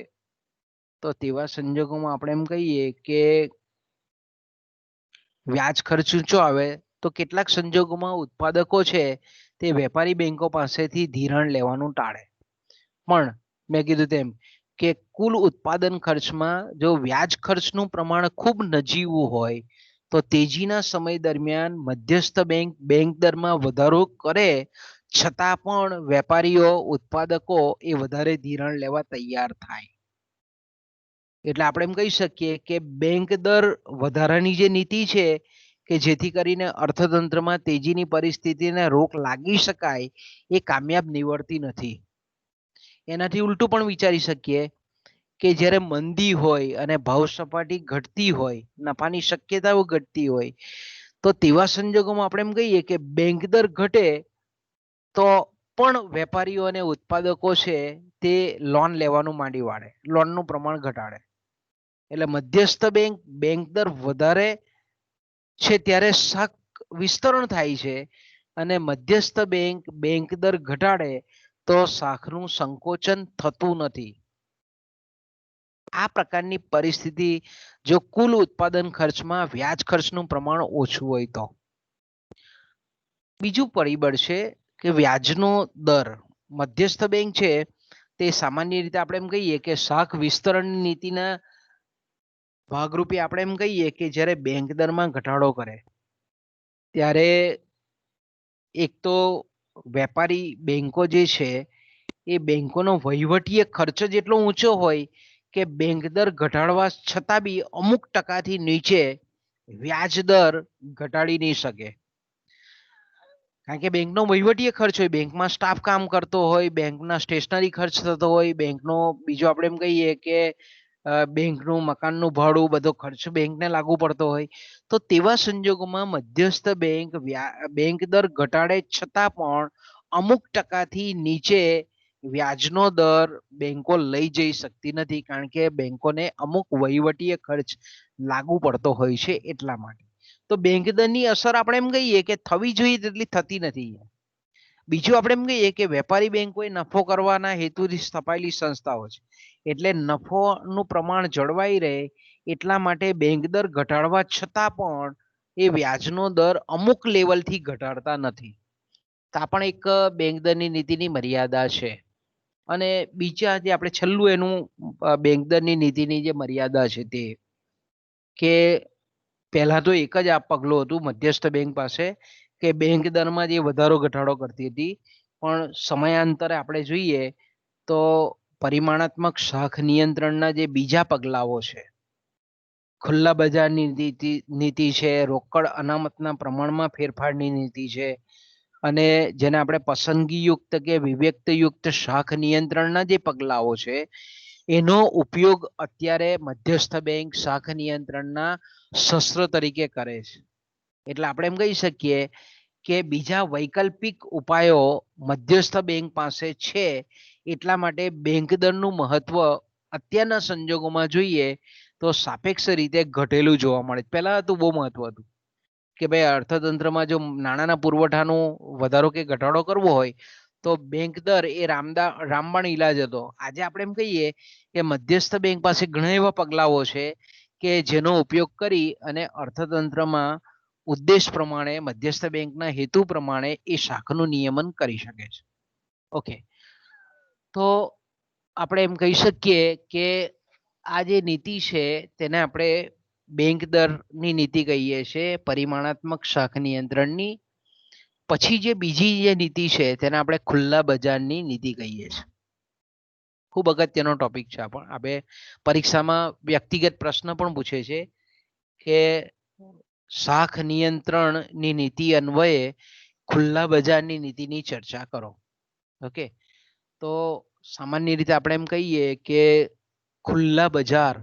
તો તેવા સંજોગોમાં આપણે એમ કહીએ કે વ્યાજ ખર્ચ ઊંચો આવે તો કેટલાક સંજોગોમાં ઉત્પાદકો છે તે વેપારી બેંકો પાસેથી ધિરાણ લેવાનું ટાળે. પણ મેં કીધું તેમ કે કુલ ઉત્પાદન ખર્ચમાં જો વ્યાજ ખર્ચનું પ્રમાણ ખૂબ નજીવું હોય તો તેજીના સમય દરમિયાન મધ્યસ્થ બેંક દરમાં વધારો કરે છતાં પણ વેપારીઓ, ઉત્પાદકો એ વધારે ધિરાણ લેવા તૈયાર થાય. એટલે આપણે એમ કહી શકીએ કે બેંક દર વધારાની જે નીતિ છે કે જેથી કરીને અર્થતંત્રમાં તેજીની પરિસ્થિતિને રોક લાગી શકાય એ કામયાબ નીવડતી નથી. એનાથી ઉલટું પણ વિચારી શકીએ કે જ્યારે મંદી હોય અને ભાવ સપાટી ઘટતી હોય, નફાની શક્યતાઓ ઘટતી હોય, તો તેવા સંજોગોમાં આપણે એમ કહીએ કે બેંક દર ઘટે તો પણ વેપારીઓ અને ઉત્પાદકો છે તે લોન લેવાનું માંડી વાળે, લોનનું પ્રમાણ ઘટાડે. એટલે મધ્યસ્થ બેંક દર વધારે છે ત્યારે શાક વિસ્તરણ થાય છે અને મધ્યસ્થ બેંક દર ઘટાડે તો શાખનું સંકોચન થતું નથી. આ પ્રકારની પરિસ્થિતિ જો કુલ ઉત્પાદન ખર્ચમાં વ્યાજ ખર્ચનું પ્રમાણ ઓછું હોય તો. બીજું પરિબળ છે કે વ્યાજનો દર. મધ્યસ્થ બેંક છે તે સામાન્ય રીતે આપણે એમ કહીએ કે શાખ વિસ્તરણ નીતિના ભાગરૂપે આપણે એમ કહીએ કે જ્યારે બેંક દરમાં ઘટાડો કરે ત્યારે એક તો વેપારી બેંકો જે છે એ બેંકોનો વહીવટીય ખર્ચ જ એટલો ઊંચો હોય કે બેંક દર ઘટાડવા છતાં બી અમુક ટકાથી નીચે વ્યાજ દર ઘટાડી નહીં શકે. કારણ કે બેંકનો વહીવટીય ખર્ચ હોય, બેંકમાં સ્ટાફ કામ કરતો હોય, બેંકના સ્ટેશનરી ખર્ચ થતો હોય, બેંકનો બીજો આપણે એમ કહીએ કે બેંકનું મકાનનું ભાડું બધો ખર્ચ બેંકને લાગુ પડતો હોય, તો તેવા સંજોગોમાં મધ્યસ્થ બેંક દર ઘટાડે છતાં પણ અમુક ટકાથી નીચે વ્યાજનો દર બેંકો લઈ જઈ શકતી નથી, કારણ કે બેંકોને અમુક વહીવટીય ખર્ચ લાગુ પડતો હોય છે એટલા માટે. તો બેંક દરની અસર આપણે એમ કહીએ કે થવી જોઈએ તેટલી થતી નથી. બીજું આપણે એમ કહીએ કે વેપારી બેંકો એ નફો કરવાના હેતુથી સ્થપાયેલી સંસ્થાઓ છે, એટલે નફોનું પ્રમાણ જળવાઈ રહે એટલા માટે બેંક દર ઘટાડવા છતાં પણ એ વ્યાજનો દર અમુક લેવલથી ઘટાડતા નથી. તો આ પણ એક બેંક દરની નીતિની મર્યાદા છે. અને બીજા જે આપણે છેલ્લું એનું બેંક દરની નીતિની જે મર્યાદા છે તે કે પહેલા તો એક જ આ પગલું હતું મધ્યસ્થ બેંક પાસે કે બેંક દરમાં જે વધારો ઘટાડો કરતી હતી, પણ સમયાંતરે આપણે જોઈએ તો પરિમાણાત્મક શાખ નિયંત્રણના જે બીજા પગલાઓ છે, ખુલ્લા બજારની નીતિ છે, રોકડ અનામતના પ્રમાણમાં ફેરફારની નીતિ છે, અને જેને આપણે પસંદગીયુક્ત કે વિવેકયુક્ત શાખ નિયંત્રણના જે પગલાઓ છે એનો ઉપયોગ અત્યારે મધ્યસ્થ બેંક શાખ નિયંત્રણના શસ્ત્ર તરીકે કરે છે. એટલે આપણે એમ કહી શકીએ કે બીજા વૈકલ્પિક ઉપાયો મધ્યસ્થ બેંક પાસે છે, એટલા માટે બેંક દરનું મહત્વ અત્યારના સંજોગોમાં જોઈએ તો સાપેક્ષ રીતે ઘટેલું જોવા મળે. પહેલા હતું બહુ મહત્વ હતું કે ભાઈ અર્થતંત્રમાં જો નાણાંના પુરવઠાનું વધારો કે ઘટાડો કરવો હોય તો બેંક દર એ રામબાણ ઈલાજ હતો. આજે આપણે એમ કહીએ કે મધ્યસ્થ બેંક પાસે ઘણા એવા પગલાઓ છે કે જેનો ઉપયોગ કરી અને અર્થતંત્રમાં ઉદ્દેશ પ્રમાણે મધ્યસ્થ બેંકના હેતુ પ્રમાણે એ શાખનું નિયમન કરી શકે છે. ઓકે, તો આપણે એમ કહી શકીએ કે આ જે નીતિ છે તેને આપણે બેંક દરની નીતિ કહીએ છીએ, પરિમાણાત્મક શાખ નિયંત્રણની. પછી જે બીજી જે નીતિ છે તેને આપણે ખુલ્લા બજારની નીતિ કહીએ છીએ. ખૂબ અગત્યનો ટોપિક છે. આપણે પરીક્ષામાં વ્યક્તિગત પ્રશ્ન પણ પૂછે છે કે શાખ નિયંત્રણની નીતિ અન્વયે ખુલ્લા બજારની નીતિની ચર્ચા કરો. ઓકે, તો સામાન્ય રીતે આપણે એમ કહીએ કે ખુલ્લા બજાર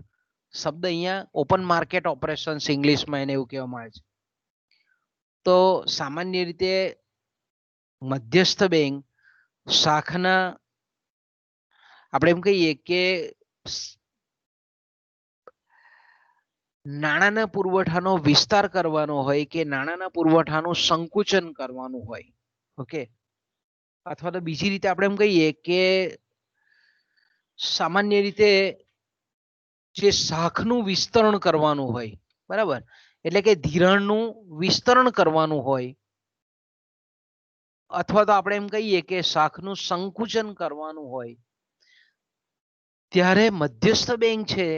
શબ્દ અહીંયા ઓપન માર્કેટ ઓપરેશન્સ ઇંગ્લિશમાં એને એવું કહેવામાં આવે છે. તો સામાન્ય રીતે મધ્યસ્થ બેંક શાખના આપણે એમ કહીએ કે નાણાંના પુરવઠાનો વિસ્તાર કરવાનો હોય કે નાણાંના પુરવઠાનું સંકુચન કરવાનું હોય, ઓકે, અથવા તો બીજી રીતે આપણે એમ કહીએ કે સામાન્ય રીતે જે શાખનું વિસ્તરણ કરવાનું હોય, બરાબર, એટલે કે ધિરાણનું વિસ્તરણ કરવાનું હોય, અથવા તો આપણે એમ કહીએ કે શાખનું સંકુચન કરવાનું હોય, ત્યારે મધ્યસ્થ બેંક છે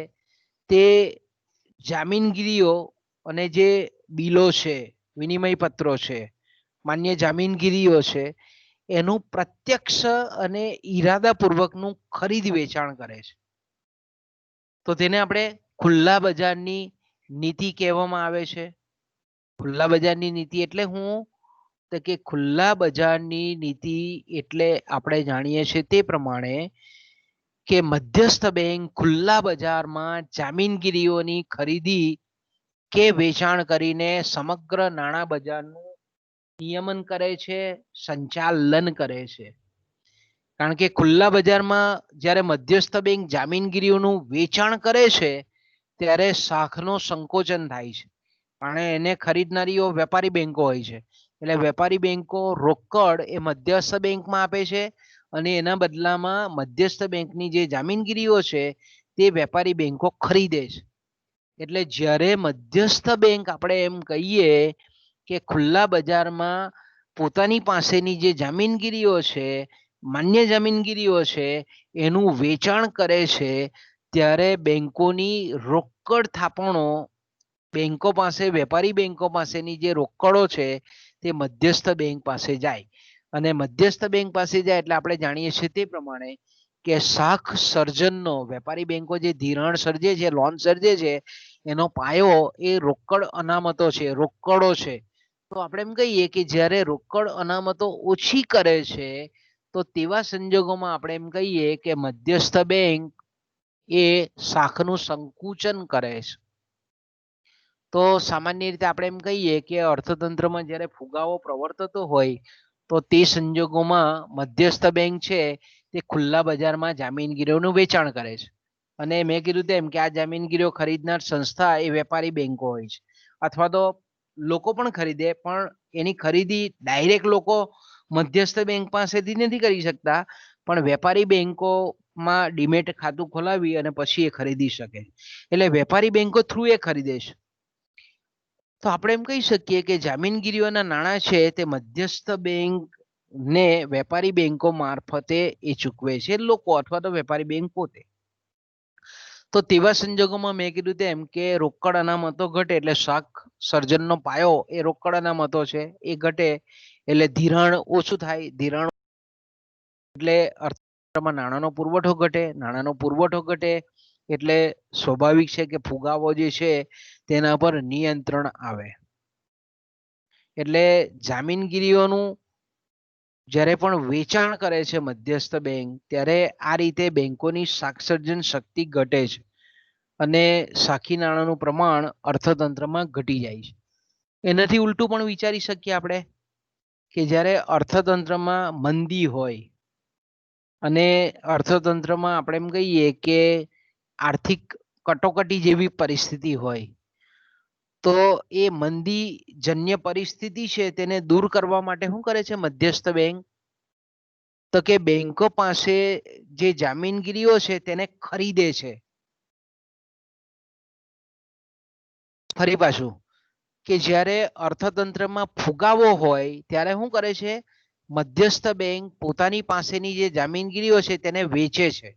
તે જામીનગીરીઓ અને જે બિલો છે, વિનિમય પત્રો છે, માન્ય જામીનગીરીઓ છે, એનું પ્રત્યક્ષ અને ઈરાદાપૂર્વકનું ખરીદ વેચાણ કરે છે. તો તેને આપણે ખુલ્લા બજારની નીતિ કહેવામાં આવે છે. ખુલ્લા બજારની નીતિ એટલે હું તો કે ખુલ્લા બજારની નીતિ એટલે આપણે જાણીએ છીએ તે પ્રમાણે કે મધ્યસ્થ બેંક ખુલ્લા બજારમાં જામીનગીરીઓની ખરીદી કે વેચાણ કરીને સમગ્ર નાણાં બજારનું નિયમન કરે છે, સંચાલન કરે છે. કારણ કે ખુલ્લા બજારમાં જ્યારે મધ્યસ્થ બેંક જામીનગીરીઓનું વેચાણ કરે છે ત્યારે શાખનું સંકોચન થાય છે, અને એને ખરીદનારીઓ વેપારી બેંકો હોય છે. એટલે વેપારી બેંકો રોકડ એ મધ્યસ્થ બેંકમાં આપે છે અને એના બદલામાં મધ્યસ્થ બેંકની જે જામીનગીરીઓ છે તે વેપારી બેંકો ખરીદે છે. એટલે જ્યારે મધ્યસ્થ બેંક આપણે એમ કહીએ કે ખુલ્લા બજારમાં પોતાની પાસેની જે જામીનગીરીઓ છે, માન્ય જામીનગીરીઓ છે, એનું વેચાણ કરે છે, ત્યારે બેંકોની રોકડ થાપણો બેંકો પાસે, વેપારી બેંકો પાસેની જે રોકડો છે તે મધ્યસ્થ બેંક પાસે જાય, અને મધ્યસ્થ બેંક પાસે જાય એટલે આપણે જાણીએ છીએ તે પ્રમાણે કે શાખ સર્જનનો, વેપારી બેંકો જે ધિરાણ સર્જે છે, લોન સર્જે છે, એનો પાયો એ રોકડ અનામતો છે, રોકડો છે. તો આપણે એમ કહીએ કે જ્યારે રોકડ અનામતો ઓછી કરે છે તો તેવા સંજોગોમાં આપણે એમ કહીએ કે મધ્યસ્થ બેંક એ શાખનું સંકુચન કરે છે. તો સામાન્ય રીતે આપણે એમ કહીએ કે અર્થતંત્રમાં જ્યારે ફુગાવો પ્રવર્તતો હોય તો તે સંજોગોમાં મધ્યસ્થ બેંક છે તે ખુલ્લા બજારમાં જામીનગીરીઓનું વેચાણ કરે છે. અને મેં કીધું તેમ કે આ જામીનગીરીઓ ખરીદનાર સંસ્થા એ વેપારી બેંકો હોય છે, અથવા તો લોકો પણ ખરીદે, પણ એની ખરીદી ડાયરેક્ટ લોકો મધ્યસ્થ બેંક પાસેથી નથી કરી શકતા, પણ વેપારી બેંકોમાં ડીમેટ ખાતું ખોલાવી અને પછી એ ખરીદી શકે. એટલે વેપારી બેંકો થ્રુ એ ખરીદે છે. તો આપણે એમ કહી શકીએ કે જામીનગીરીઓના નાણાં છે તે મધ્યસ્થ બેંક ને વેપારી બેંકો મારફતે એ ચૂકવે છે લોકો, અથવા તો વેપારી બેંક પોતે. તો તેવા સંજોગોમાં મેં કીધું તેમ કે રોકડ અનામતો ઘટે એટલે શાખ સર્જનનો પાયો એ રોકડ અનામતો છે એ ઘટે એટલે ધિરાણ ઓછું થાય. ધિરાણ એટલે અર્થતંત્રમાં નાણાંનો પુરવઠો ઘટે. નાણાંનો પુરવઠો ઘટે એટલે સ્વાભાવિક છે કે ફુગાવો જે છે તેના પર નિયંત્રણ આવે. એટલે જામીનગીરીઓનું જ્યારે પણ વેચાણ કરે છે મધ્યસ્થ બેંક, ત્યારે આ રીતે બેંકોની શાખ સર્જન શક્તિ ઘટે છે અને સાખી નાણાંનું પ્રમાણ અર્થતંત્રમાં ઘટી જાય છે. એનાથી ઉલટું પણ વિચારી શકીએ આપણે કે જ્યારે અર્થતંત્રમાં મંદી હોય અને અર્થતંત્રમાં આપણે એમ કહીએ કે આર્થિક કટોકટી જેવી પરિસ્થિતિ હોય, તો એ મંદી જન્ય પરિસ્થિતિ છે તેને દૂર કરવા માટે શું કરે છે મધ્યસ્થ બેંક? તો કે બેંકો પાસે જે જામીનગીરીઓ છે તેને ખરીદે છે. ફરી પાછું કે જ્યારે અર્થતંત્રમાં ફુગાવો હોય ત્યારે શું કરે છે? મધ્યસ્થ બેંક પોતાની પાસેની જે જામીનગીરીઓ છે તેને વેચે છે.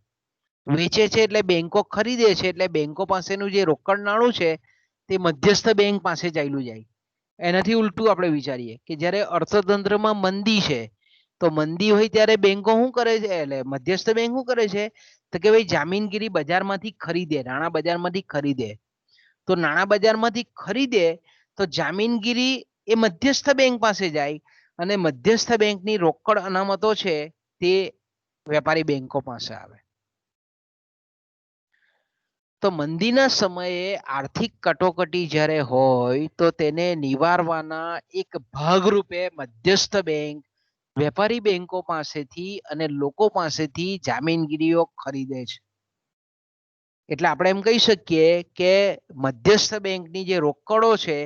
વેચે છે એટલે બેંકો ખરીદે છે, એટલે બેંકો પાસેનું જે રોકડ નાણું છે તે મધ્યસ્થ બેંક પાસે ચાલ્યું જાય. એનાથી ઉલટું આપણે વિચારીએ કે જ્યારે અર્થતંત્રમાં મંદી છે, તો મંદી હોય ત્યારે બેંકો શું કરે છે, એટલે મધ્યસ્થ બેંક શું કરે છે તો કે ભાઈ જામીનગીરી બજારમાંથી ખરીદે, નાણાં બજારમાંથી ખરીદે. તો નાણાં બજારમાંથી ખરીદે તો જામીનગીરી એ મધ્યસ્થ બેંક પાસે જાય અને મધ્યસ્થ બેંકની રોકડ અનામતો છે તે વેપારી બેંકો પાસે આવે. તો મંદીના સમયે આર્થિક કટોકટી જ્યારે હોય તો તેને નિવારવાના એક ભાગરૂપે મધ્યસ્થ બેંક વેપારી બેંકો પાસેથી અને લોકો પાસેથી જામીનગીરીઓ ખરીદે છે. એટલે આપણે એમ કહી શકીએ કે મધ્યસ્થ બેંકની જે રોકડો છે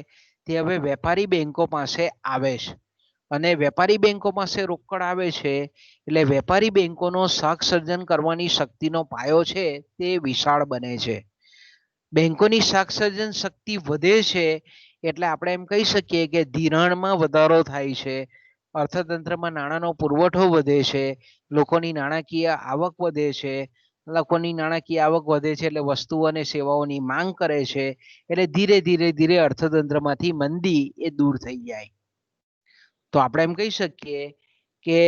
તે હવે વેપારી બેંકો પાસે આવે છે, અને વેપારી બેંકો પાસે રોકડ આવે છે એટલે વેપારી બેંકોનો શાખ સર્જન કરવાની શક્તિનો પાયો છે તે વિશાળ બને છે. બેંકોની શાખ સર્જન શક્તિ વધે છે એટલે આપણે એમ કહી શકીએ કે ધિરાણમાં વધારો થાય છે, અર્થતંત્રમાં નાણાંનો પુરવઠો વધે છે, લોકોની નાણાકીય આવક વધે છે. લોકોની નાણાકીય આવક વધે છે એટલે વસ્તુઓ અને સેવાઓની માંગ કરે છે, એટલે ધીરે ધીરે ધીરે અર્થતંત્રમાંથી મંદી એ દૂર થઈ જાય. તો આપણે એમ કહી શકીએ કે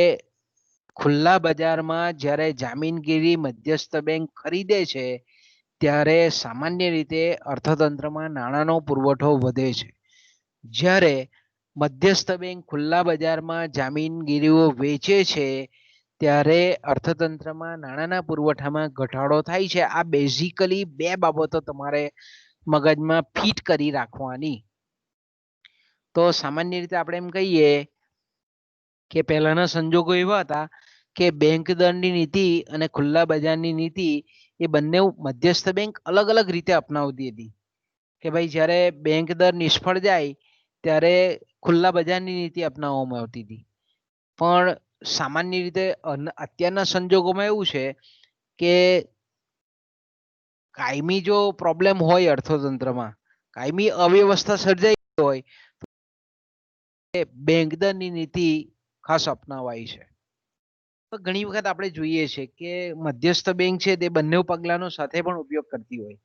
ખુલ્લા બજારમાં જ્યારે જામીનગીરી મધ્યસ્થ બેંક ખરીદે છે ત્યારે સામાન્ય રીતે અર્થતંત્રમાં નાણાંનો પુરવઠો વધે છે. જ્યારે મધ્યસ્થ બેંક ખુલ્લા બજારમાં જામીનગીરીઓ વેચે છે ત્યારે અર્થતંત્રમાં નાણાંના પુરવઠામાં ઘટાડો થાય છે. આ બેઝિકલી બે બાબતો તમારે મગજમાં ફિટ કરી રાખવાની. તો સામાન્ય રીતે આપણે એમ કહીએ કે પહેલાના સંજોગો એવા હતા કે બેંક દરની નીતિ અને ખુલ્લા બજારની નીતિ એ બંને મધ્યસ્થ બેંક અલગ અલગ રીતે અપનાવતી હતી. કે ભાઈ જ્યારે બેંક દર નિષ્ફળ જાય ત્યારે ખુલ્લા બજારની નીતિ અપનાવવામાં આવતી હતી. પણ સામાન્ય રીતે અત્યારના સંજોગોમાં એવું છે કે કાયમી જો પ્રોબ્લેમ હોય અર્થતંત્રમાં, કાયમી અવ્યવસ્થા સર્જાઈ હોય, બેંક દરની નીતિ ખાસ અપનાવાય છે. ઘણી વખત આપણે જોઈએ છે કે મધ્યસ્થ બેંક છે તે બંને પગલાનો સાથે પણ ઉપયોગ કરતી હોય.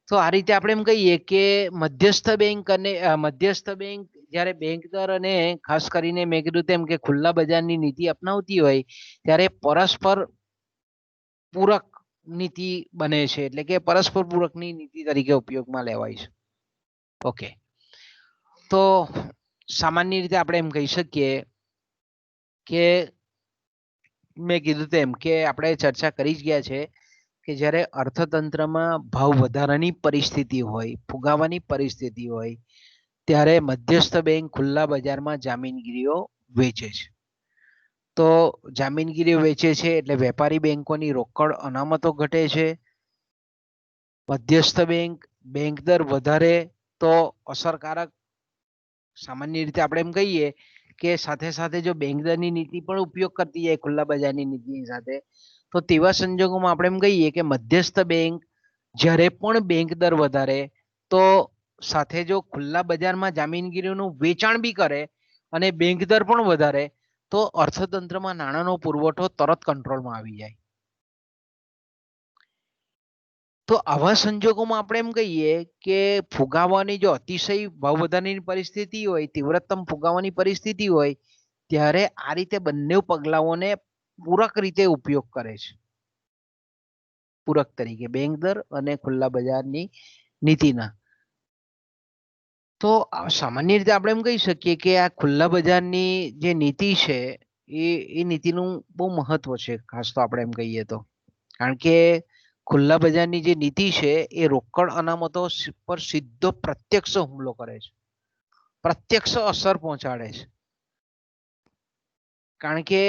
તો આ રીતે આપણે એમ કહીએ કે મધ્યસ્થ બેંક અને મધ્યસ્થ બેંક જ્યારે બેંક દર અને ખાસ કરીને મેં કીધું તેમ કે ખુલ્લા બજારની નીતિ અપનાવતી હોય ત્યારે પરસ્પર પૂરક નીતિ બને છે, એટલે કે પરસ્પર પૂરકની નીતિ તરીકે ઉપયોગમાં લેવાય છે. ઓકે, તો સામાન્ય રીતે આપણે એમ કહી શકીએ કે મેં કીધું તેમ કે આપણે ચર્ચા કરી જ ગયા છે કે જ્યારે અર્થતંત્રમાં ભાવ વધારાની પરિસ્થિતિ હોય, ફુગાવાની પરિસ્થિતિ હોય, ત્યારે મધ્યસ્થ બેંક ખુલ્લા બજારમાં જામીનગીરીઓ વેચે છે. તો જામીનગીરીઓ વેચે છે એટલે વેપારી બેંકોની રોકડ અનામતો ઘટે છે. મધ્યસ્થ બેંક દર વધારે તો અસરકારક, સામાન્ય રીતે આપણે એમ કહીએ કે સાથે સાથે જો બેંક દરની નીતિ પણ ઉપયોગ કરતી જાય ખુલ્લા બજારની નીતિની સાથે, તો તેવા સંજોગોમાં આપણે એમ કહીએ કે મધ્યસ્થ બેંક જ્યારે પણ બેંક દર વધારે તો સાથે જો ખુલ્લા બજારમાં જામીનગીરીનું વેચાણ બી કરે અને બેંક દર પણ વધારે તો અર્થતંત્રમાં નાણાંનો પુરવઠો તરત કંટ્રોલમાં આવી જાય. તો આવા સંજોગોમાં આપણે એમ કહીએ કે ફુગાવાની જો અતિશય ભાવ વધારાની પરિસ્થિતિ હોય, તીવ્રતમ ફુગાવાની પરિસ્થિતિ હોય, ત્યારે આ રીતે બંને પગલાઓને પૂરક રીતે ઉપયોગ કરે છે. પૂરક તરીકે બેંક દર અને ખુલ્લા બજારની નીતિના. તો સામાન્ય રીતે આપણે એમ કહી શકીએ કે આ ખુલ્લા બજારની જે નીતિ છે એ નીતિનું બહુ મહત્વ છે, ખાસ તો આપણે એમ કહીએ તો. કારણ કે ખુલ્લા બજારની જે નીતિ છે એ રોકડ અનામતો પર સીધો પ્રત્યક્ષ હુમલો કરે છે, પ્રત્યક્ષ અસર પહોંચાડે છે. કારણ કે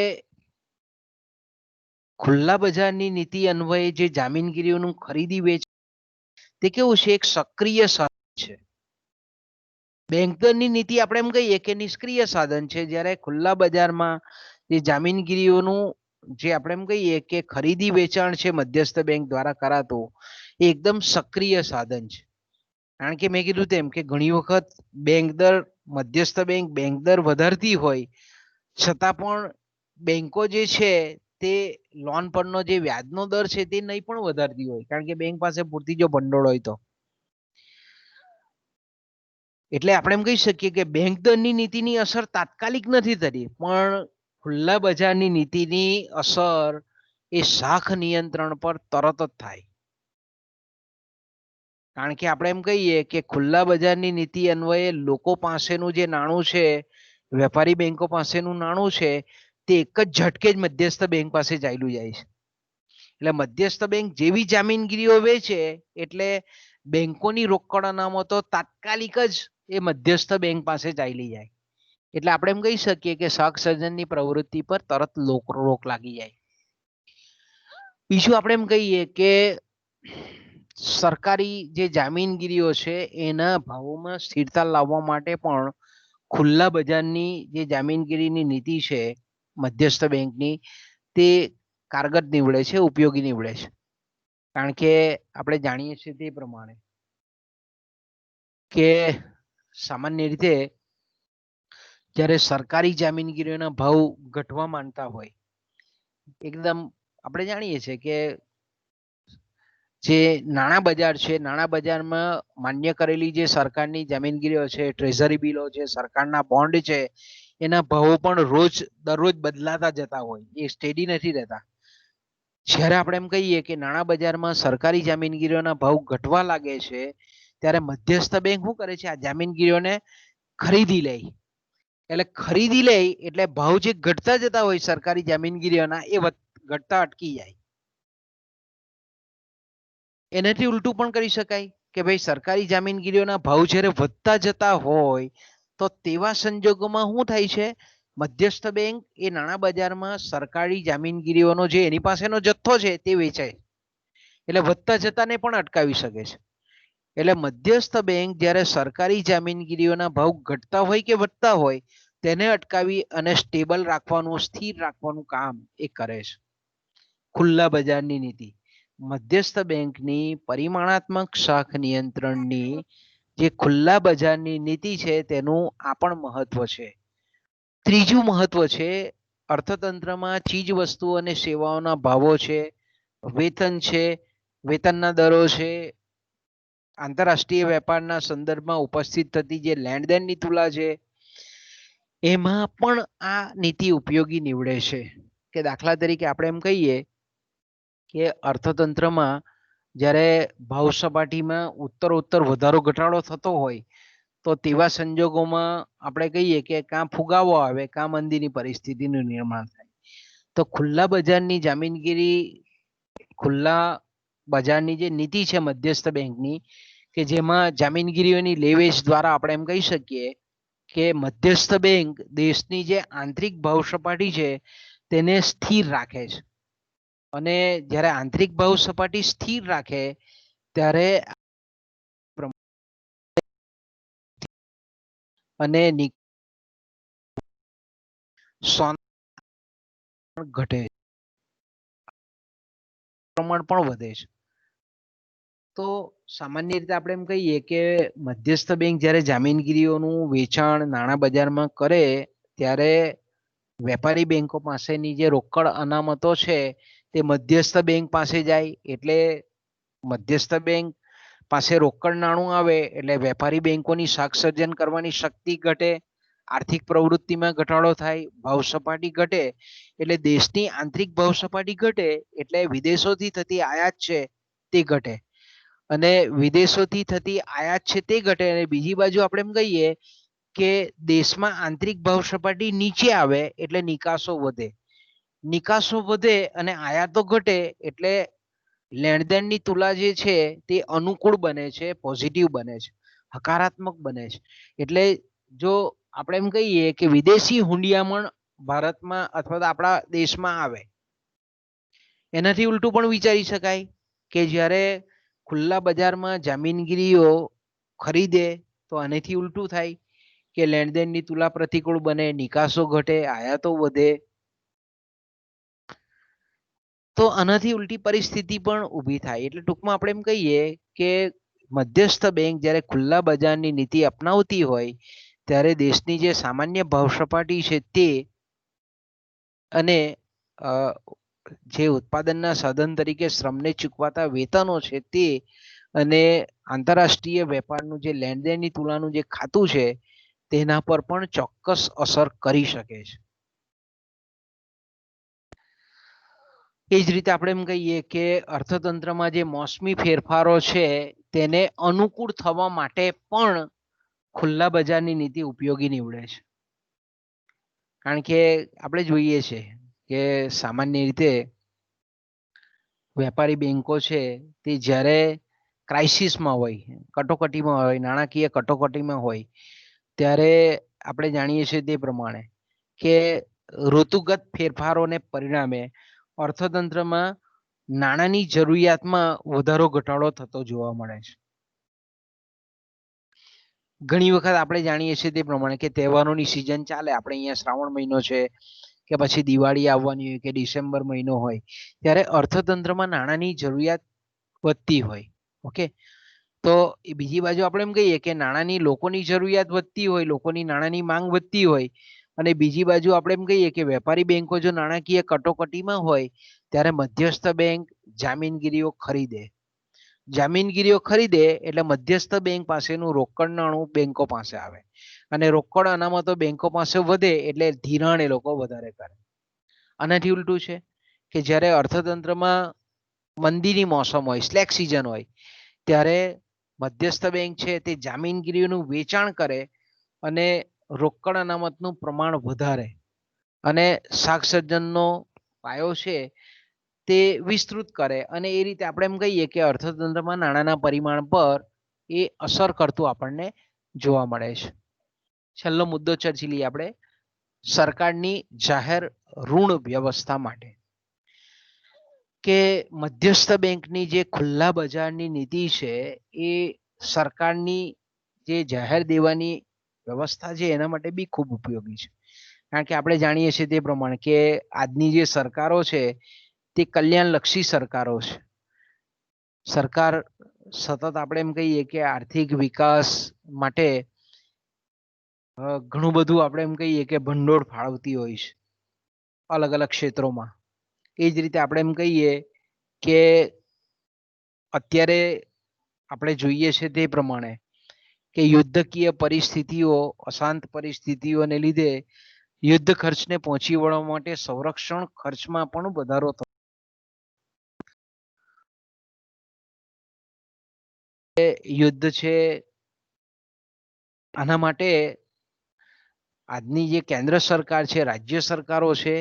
ખુલ્લા બજારની નીતિ અન્વયે જે જામીનગીરીઓનું ખરીદી વેચ તે કેવું છે, એક સક્રિય સાધન છે. બેંક દરની નીતિ આપણે એમ કહીએ કે નિષ્ક્રિય સાધન છે, જ્યારે ખુલ્લા બજારમાં જે જામીનગીરીઓનું જે આપણે એમ કહીએ કે ખરીદી વેચાણ છે મધ્યસ્થ બેંક દ્વારા કરાતું, એ એકદમ સક્રિય સાધન છે. કારણ કે મેં કીધું તેમ કે ઘણી વખત મધ્યસ્થ બેંક દર વધારતી હોય છતાં પણ બેંકો જે છે તે લોન પરનો જે વ્યાજનો દર છે તે નહીં પણ વધારતી હોય, કારણ કે બેંક પાસે પૂરતી જો ભંડોળ હોય તો. એટલે આપણે એમ કહી શકીએ કે બેંક દરની નીતિની અસર તાત્કાલિક નથી થતી, પણ ખુલ્લા બજારની નીતિની અસર એ શાખ નિયંત્રણ પર તરત જ થાય. કારણ કે આપણે એમ કહીએ કે ખુલ્લા બજારની નીતિ અન્વયે લોકો પાસેનું જે નાણું છે, વેપારી બેંકો પાસેનું નાણું છે, તે એક જ ઝટકે જ મધ્યસ્થ બેંક પાસે ચાલ્યું જાય છે. એટલે મધ્યસ્થ બેંક જેવી જામીનગીરીઓ વેચે એટલે બેંકોની રોકડ અનામતો તાત્કાલિક જ એ મધ્યસ્થ બેંક પાસે ચાલી જાય. એટલે આપણે એમ કહી શકીએ કે શાક સર્જનની પ્રવૃત્તિ પર તરત રોક લાગી જાય. બીજું આપણે એમ કહીએ કે સરકારી જે જામીનગીરીઓ છે એના ભાવોમાં સ્થિરતા લાવવા માટે પણ ખુલ્લા બજારની જે જામીનગીરીની નીતિ છે મધ્યસ્થ બેંકની, તે કારગર નીવડે છે, ઉપયોગી નીવડે છે. કારણ કે આપણે જાણીએ છીએ તે પ્રમાણે કે સામાન્ય રીતે જ્યારે સરકારી જામીનગીરીઓના ભાવ ઘટવા માંડતા હોય, એકદમ આપણે જાણીએ છીએ કે જે નાણાં બજાર છે, નાણાં બજારમાં માન્ય કરેલી જે સરકારની જામીનગીરીઓ છે, ટ્રેઝરી બિલો છે, સરકારના બોન્ડ છે, એના ભાવો પણ દરરોજ બદલાતા જતા હોય, એ સ્ટેડી નથી રહેતા. જ્યારે આપણે એમ કહીએ કે નાણાં બજારમાં સરકારી જામીનગીરીઓના ભાવ ઘટવા લાગે છે, ત્યારે મધ્યસ્થ બેંક શું કરે છે, આ જામીનગીરીઓને ખરીદી લે. એટલે ભાવ જે ઘટતા જતા હોય સરકારી જામીનગીરીઓના, એ ઘટતા અટકી જાય. એનાથી ઉલટું પણ કરી શકાય કે ભાઈ સરકારી જામીનગીરીઓના ભાવ જ્યારે વધતા જતા હોય તો તેવા સંજોગોમાં શું થાય છે, મધ્યસ્થ બેંક એ નાણાં બજારમાં સરકારી જામીનગીરીઓનો જે એની પાસેનો જથ્થો છે તે વેચાય, એટલે વધતા જતાને પણ અટકાવી શકે છે. એટલે મધ્યસ્થ બેંક જ્યારે સરકારી જામીનગીરીઓના ભાવ ઘટતા હોય કે વધતા હોય તેને અટકાવી અને સ્ટેબલ રાખવાનું, સ્થિર રાખવાનું કામ એ કરે છે. ખુલ્લા બજારની નીતિ મધ્યસ્થ બેંકની પરિમાણાત્મક શાખ નિયંત્રણની જે ખુલ્લા બજારની નીતિ છે તેનું આ પણ મહત્વ છે. ત્રીજું મહત્વ છે, અર્થતંત્રમાં ચીજ વસ્તુઓ અને સેવાઓના ભાવો છે, વેતન છે, વેતનના દરો છે, આંતરરાષ્ટ્રીય વેપારના સંદર્ભમાં ઉપસ્થિત થતી જે લેણદેણની તુલા છે, એમાં પણ આ નીતિ ઉપયોગી નીવડે છે. કે દાખલા તરીકે આપણે એમ કહીએ કે અર્થતંત્રમાં જ્યારે ભાવ સપાટીમાં ઉત્તરોત્તર વધારો ઘટાડો થતો હોય તો તેવા સંજોગોમાં આપણે કહીએ કે કાં ફુગાવો આવે કાં મંદીની પરિસ્થિતિનું નિર્માણ થાય. તો ખુલ્લા બજારની જામીનગીરી ખુલ્લા બજારની જે નીતિ છે મધ્યસ્થ બેંકની, કે જેમાં જામીનગીરીઓની લેવેચ દ્વારા આપણે એમ કહી શકીએ કે મધ્યસ્થ બેંક દેશની જે આંતરિક ભાવ સપાટી છે તેને સ્થિર રાખે છે. અને જ્યારે આંતરિક ભાવ સપાટી સ્થિર રાખે ત્યારે અને ઘટે પ્રમાણ પણ વધે છે. તો સામાન્ય રીતે આપણે એમ કહીએ કે મધ્યસ્થ બેંક જ્યારે જામીનગીરીઓનું વેચાણ નાણાં બજારમાં કરે ત્યારે વેપારી બેંકો પાસેની જે રોકડ અનામતો છે તે મધ્યસ્થ બેંક પાસે જાય. એટલે મધ્યસ્થ બેંક પાસે રોકડ નાણું આવે એટલે વેપારી બેંકોની શાક સર્જન કરવાની શક્તિ ઘટે, આર્થિક પ્રવૃત્તિમાં ઘટાડો થાય, ભાવ સપાટી ઘટે એટલે દેશની આંતરિક ભાવ સપાટી ઘટે એટલે વિદેશોથી થતી આયાત છે તે ઘટે. અને વિદેશોથી થતી આયાત છે તે ઘટે અને બીજી બાજુ આપણે એમ કહીએ કે દેશમાં આંતરિક ભાવ સપાટી નીચે આવે એટલે નિકાસો વધે. નિકાસો વધે અને આયાતો ઘટે એટલે લેણદેણની તુલા જે છે તે અનુકૂળ બને છે, પોઝિટિવ બને છે, હકારાત્મક બને છે. એટલે જો આપણે એમ કહીએ કે વિદેશી હુંડિયામણ ભારતમાં અથવા તો આપણા દેશમાં આવે, એનાથી ઉલટું પણ વિચારી શકાય કે જ્યારે ખુલ્લા બજારમાં જામીનગીરીઓ ખરીદે તો આનેથી ઉલટું થાય કે લેણદેણની તુલા પ્રતિકૂળ બને, નિકાસો ઘટે, આયાતો વધે. તો આનાથી ઉલટી પરિસ્થિતિ પણ ઊભી થાય. એટલે ટૂંકમાં આપણે એમ કહીએ કે મધ્યસ્થ બેંક જ્યારે ખુલ્લા બજારની નીતિ અપનાવતી હોય ત્યારે દેશની જે સામાન્ય ભાવ સપાટી છે તે અને જે ઉત્પાદનના સાધન તરીકે શ્રમને ચૂકવાતા વેતનો છે તે અને આંતરરાષ્ટ્રીય વેપારનું જે લેણદેણની તુલાનું જે ખાતું છે તેના પર પણ ચોક્કસ અસર કરી શકે છે. એ જ રીતે આપણે એમ કહીએ કે અર્થતંત્રમાં જે મોસમી ફેરફારો છે તેને અનુકૂળ થવા માટે પણ ખુલ્લા બજારની નીતિ ઉપયોગી નીવડે છે. કારણ કે આપણે જોઈએ છે કે સામાન્ય રીતે વેપારી બેંકો છે તે જ્યારે ક્રાઇસિસમાં હોય, કટોકટીમાં હોય, નાણાકીય કટોકટીમાં હોય ત્યારે આપણે જાણીએ છીએ તે પ્રમાણે કે ઋતુગત ફેરફારોને પરિણામે અર્થતંત્રમાં નાણાંની જરૂરિયાતમાં વધારો ઘટાડો થતો જોવા મળે છે. ઘણી વખત આપણે જાણીએ છીએ તે પ્રમાણે કે તહેવારોની સિઝન ચાલે, આપણે અહીંયા શ્રાવણ મહિનો છે કે પછી દિવાળી આવવાની હોય કે ડિસેમ્બર મહિનો હોય ત્યારે અર્થતંત્રમાં નાણાંની જરૂરિયાત વધતી હોય. ઓકે, તો એ બીજી બાજુ આપણે એમ કહીએ કે નાણાંની લોકોની જરૂરિયાત વધતી હોય, લોકોની નાણાંની માંગ વધતી હોય અને બીજી બાજુ આપણે એમ કહીએ કે વેપારી બેંકો જો નાણાકીય કટોકટીમાં હોય ત્યારે મધ્યસ્થ બેંક જામીનગીરીઓ ખરીદે. જામીનગીરીઓ ખરીદે એટલે મધ્યસ્થ બેંક પાસેનું રોકડ નાણું બેંકો પાસે આવે અને રોકડ અનામતો બેંકો પાસે વધે એટલે ધિરાણ એ લોકો વધારે કરે. આનાથી ઉલટું છે કે જ્યારે અર્થતંત્રમાં મંદીની મોસમ હોય, સ્લેક સિઝન હોય ત્યારે મધ્યસ્થ બેંક છે તે જામીનગીરીઓનું વેચાણ કરે અને રોકડ અનામતનું પ્રમાણ વધારે અને શાક સર્જનનો પાયો છે તે વિસ્તૃત કરે અને એ રીતે આપણે એમ કહીએ કે અર્થતંત્રમાં નાણાંના પરિમાણ પર એ અસર કરતું આપણને જોવા મળે છે. છેલ્લો મુદ્દો ચર્ચી લઈએ આપણે, સરકારની જાહેર ઋણ વ્યવસ્થા માટે. કે મધ્યસ્થ બેંકની જે ખુલ્લા બજારની નીતિ છે એ સરકારની જે જાહેર દેવાની વ્યવસ્થા છે એના માટે બી ખૂબ ઉપયોગી છે. કારણ કે આપણે જાણીએ છીએ તે પ્રમાણે કે આજની જે સરકારો છે તે કલ્યાણલક્ષી સરકારો છે. સરકાર સતત આપણે એમ કહીએ કે આર્થિક વિકાસ માટે ઘણું બધું આપણે એમ કહીએ કે ભંડોળ ફાળવતી હોય છે અલગ અલગ ક્ષેત્રોમાં. એ જ રીતે આપણે એમ કહીએ કે અત્યારે આપણે જોઈએ છે તે પ્રમાણે કે યુદ્ધકીય પરિસ્થિતિઓ, અશાંત પરિસ્થિતિઓને લીધે યુદ્ધ ખર્ચને પહોંચી વળવા માટે સંરક્ષણ ખર્ચમાં પણ વધારો થતો યુદ્ધ છે. આના માટે આજની જે કેન્દ્ર સરકાર છે, રાજ્ય સરકારો છે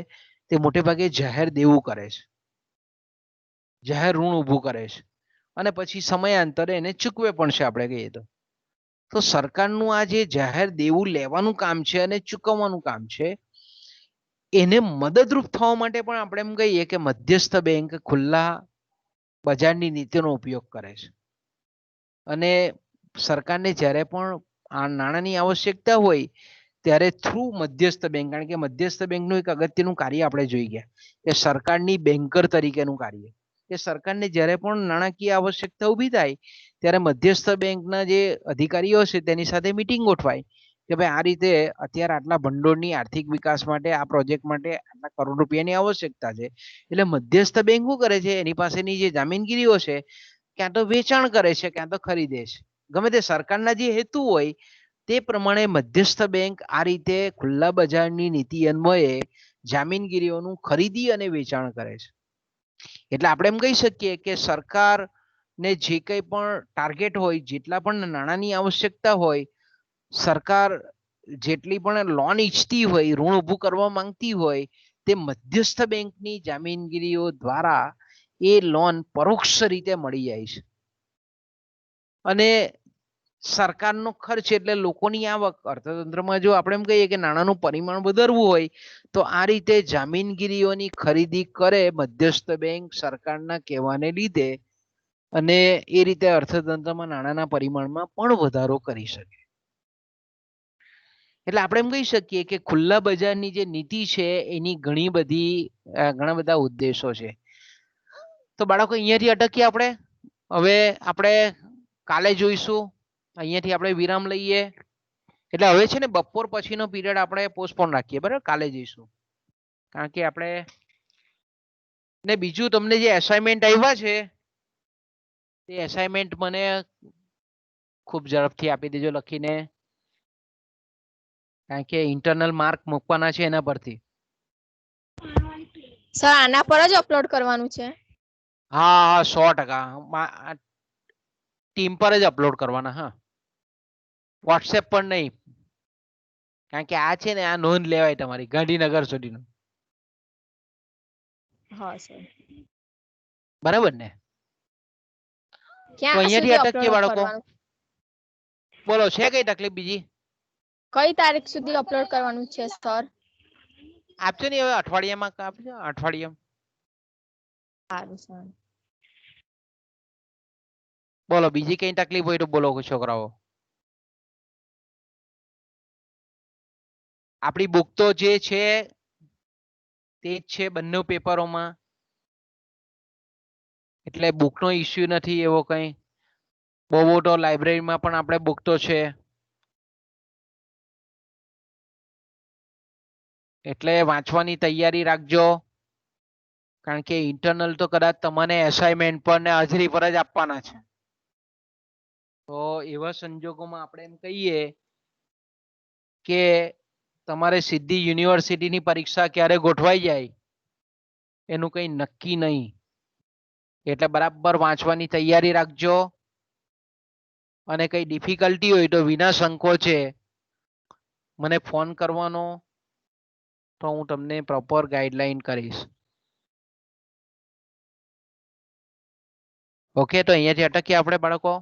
તે મોટે ભાગે જાહેર દેવું કરે છે, જાહેર ઋણ ઊભું કરે છે. અને પછી સમયાંતરે એને ચૂકવે પણ છે આપણે કહીએ તો સરકારનું આ જે જાહેર દેવું લેવાનું કામ છે અને ચૂકવવાનું કામ છે એને મદદરૂપ થવા માટે પણ આપણે એમ કહીએ કે મધ્યસ્થ બેંક ખુલ્લા બજારની નીતિનો ઉપયોગ કરે છે અને સરકારને જ્યારે પણ આ નાણાંની આવશ્યકતા હોય ત્યારે થ્રુ મધ્યસ્થ બેંક, કારણ કે મધ્યસ્થ બેંકનું એક અગત્યનું કાર્ય આપણે જોઈ ગયા કે સરકારની બેન્કર તરીકેનું કાર્ય, કે સરકારને જ્યારે પણ નાણાકીય આવશ્યકતા ઊભી થાય ત્યારે મધ્યસ્થ બેંકના જે અધિકારીઓ છે તેની સાથે મિટિંગ ગોઠવાય કે ભાઈ આ રીતે અત્યારે આટલા ભંડોળની આર્થિક વિકાસ માટે આ પ્રોજેક્ટ માટે આટલા કરોડ રૂપિયાની આવશ્યકતા છે. એટલે મધ્યસ્થ બેંક શું કરે છે, એની પાસેની જે જામીનગીરીઓ છે ક્યાં તો વેચાણ કરે છે ક્યાં તો ખરીદે છે. ગમે તે સરકારના જે હેતુ હોય તે પ્રમાણે મધ્યસ્થ બેંક આ રીતે ખુલ્લા બજારની નીતિ અન્વયે જામીનગીરીઓનું ખરીદી અને વેચાણ કરે છે. એટલે આપણે એમ કહી શકીએ કે સરકાર ને જે કંઈ પણ ટાર્ગેટ હોય, જેટલા પણ નાણાંની આવશ્યકતા હોય, સરકાર જેટલી પણ લોન ઈચ્છતી હોય, ઋણ ઊભું કરવા માંગતી હોય, તે મધ્યસ્થ બેંકની જામીનગીરીઓ દ્વારા એ લોન પરોક્ષ રીતે મળી જાય છે. અને સરકારનો ખર્ચ એટલે લોકોની આવક, અર્થતંત્રમાં જો આપણે એમ કહીએ કે નાણાંનું પરિમાણ વધારવું હોય તો આ રીતે જામીનગીરીઓની ખરીદી કરે મધ્યસ્થ બેંક સરકારના કહેવાને લીધે, અને એ રીતે અર્થતંત્રમાં નાણાંના પરિમાણમાં પણ વધારો કરી શકે. એટલે આપણે એમ કહી શકીએ કે ખુલ્લા બજારની જે નીતિ છે એની ઘણા બધા ઉદ્દેશો છે. તો બાળકો અહીંયાથી અટકીએ આપણે. હવે આપણે કાલે જોઈશું. અહીંયાથી આપણે વિરામ લઈએ. એટલે હવે છે ને બપોર પછીનો પીરિયડ આપણે પોસ્ટપોન રાખીએ, બરાબર? કાલે જઈશું. કારણ કે આપણે ને બીજું તમને જે એસાઇનમેન્ટ આવ્યા છે તે એસાઇનમેન્ટ મને ખૂબ ઝડપથી આપી દેજો લખીને, કારણ કે ઇન્ટરનલ માર્ક મૂકવાના છે એના પરથી. સર આના પર જ અપલોડ કરવાનું છે? હા 100%. ટીમ પર જ અપલોડ કરવાના. હા, વોટ્સએપ પર નહીં, કારણ કે આ છે ને આ નોંધ લેવાય તમારી ગાંધીનગર સુધીનું. હા સર. બરાબર ને? તો ક્યાં અહીંયાથી સુધી અટકીએ અપલોડ બાળકો. કરવાનું? બોલો, છે કઈ તકલીફ બીજી? કઈ તારીખ સુધી અપલોડ કરવાનું છે સર? આપજો ને હવે અઠવાડિયામાં આપજો, અઠવાડિયામાં. સારું સર. બોલો, બીજી કઈ તકલીફ હોય તો બોલો છોકરાઓ. આપણી બુક તો જે છે તે જ છે બંને પેપરોમાં, એટલે બુકનો ઇસ્યુ નથી એવો કંઈ. બહુ મોટો લાઇબ્રેરીમાં પણ આપણે બુક તો છે, એટલે વાંચવાની તૈયારી રાખજો. કારણ કે ઇન્ટરનલ તો કદાચ તમને એસાઇનમેન્ટ પર ને હાજરી પર જ આપવાના છે. તો એવા સંજોગોમાં આપણે એમ કહીએ કે તમારે સીધી યુનિવર્સિટીની પરીક્ષા ક્યારે ગોઠવાઈ જાય એનું કંઈ નક્કી નહીં. એટલે બરાબર વાંચવાની તૈયારી રાખજો. અને કઈ ડિફિકલ્ટી હોય તો વિના સંકોચે મને ફોન કરવાનો, તો હું તમને પ્રોપર ગાઈડલાઈન કરીશ. ઓકે, તો અહીંયાથી અટકીએ આપણે બાળકો.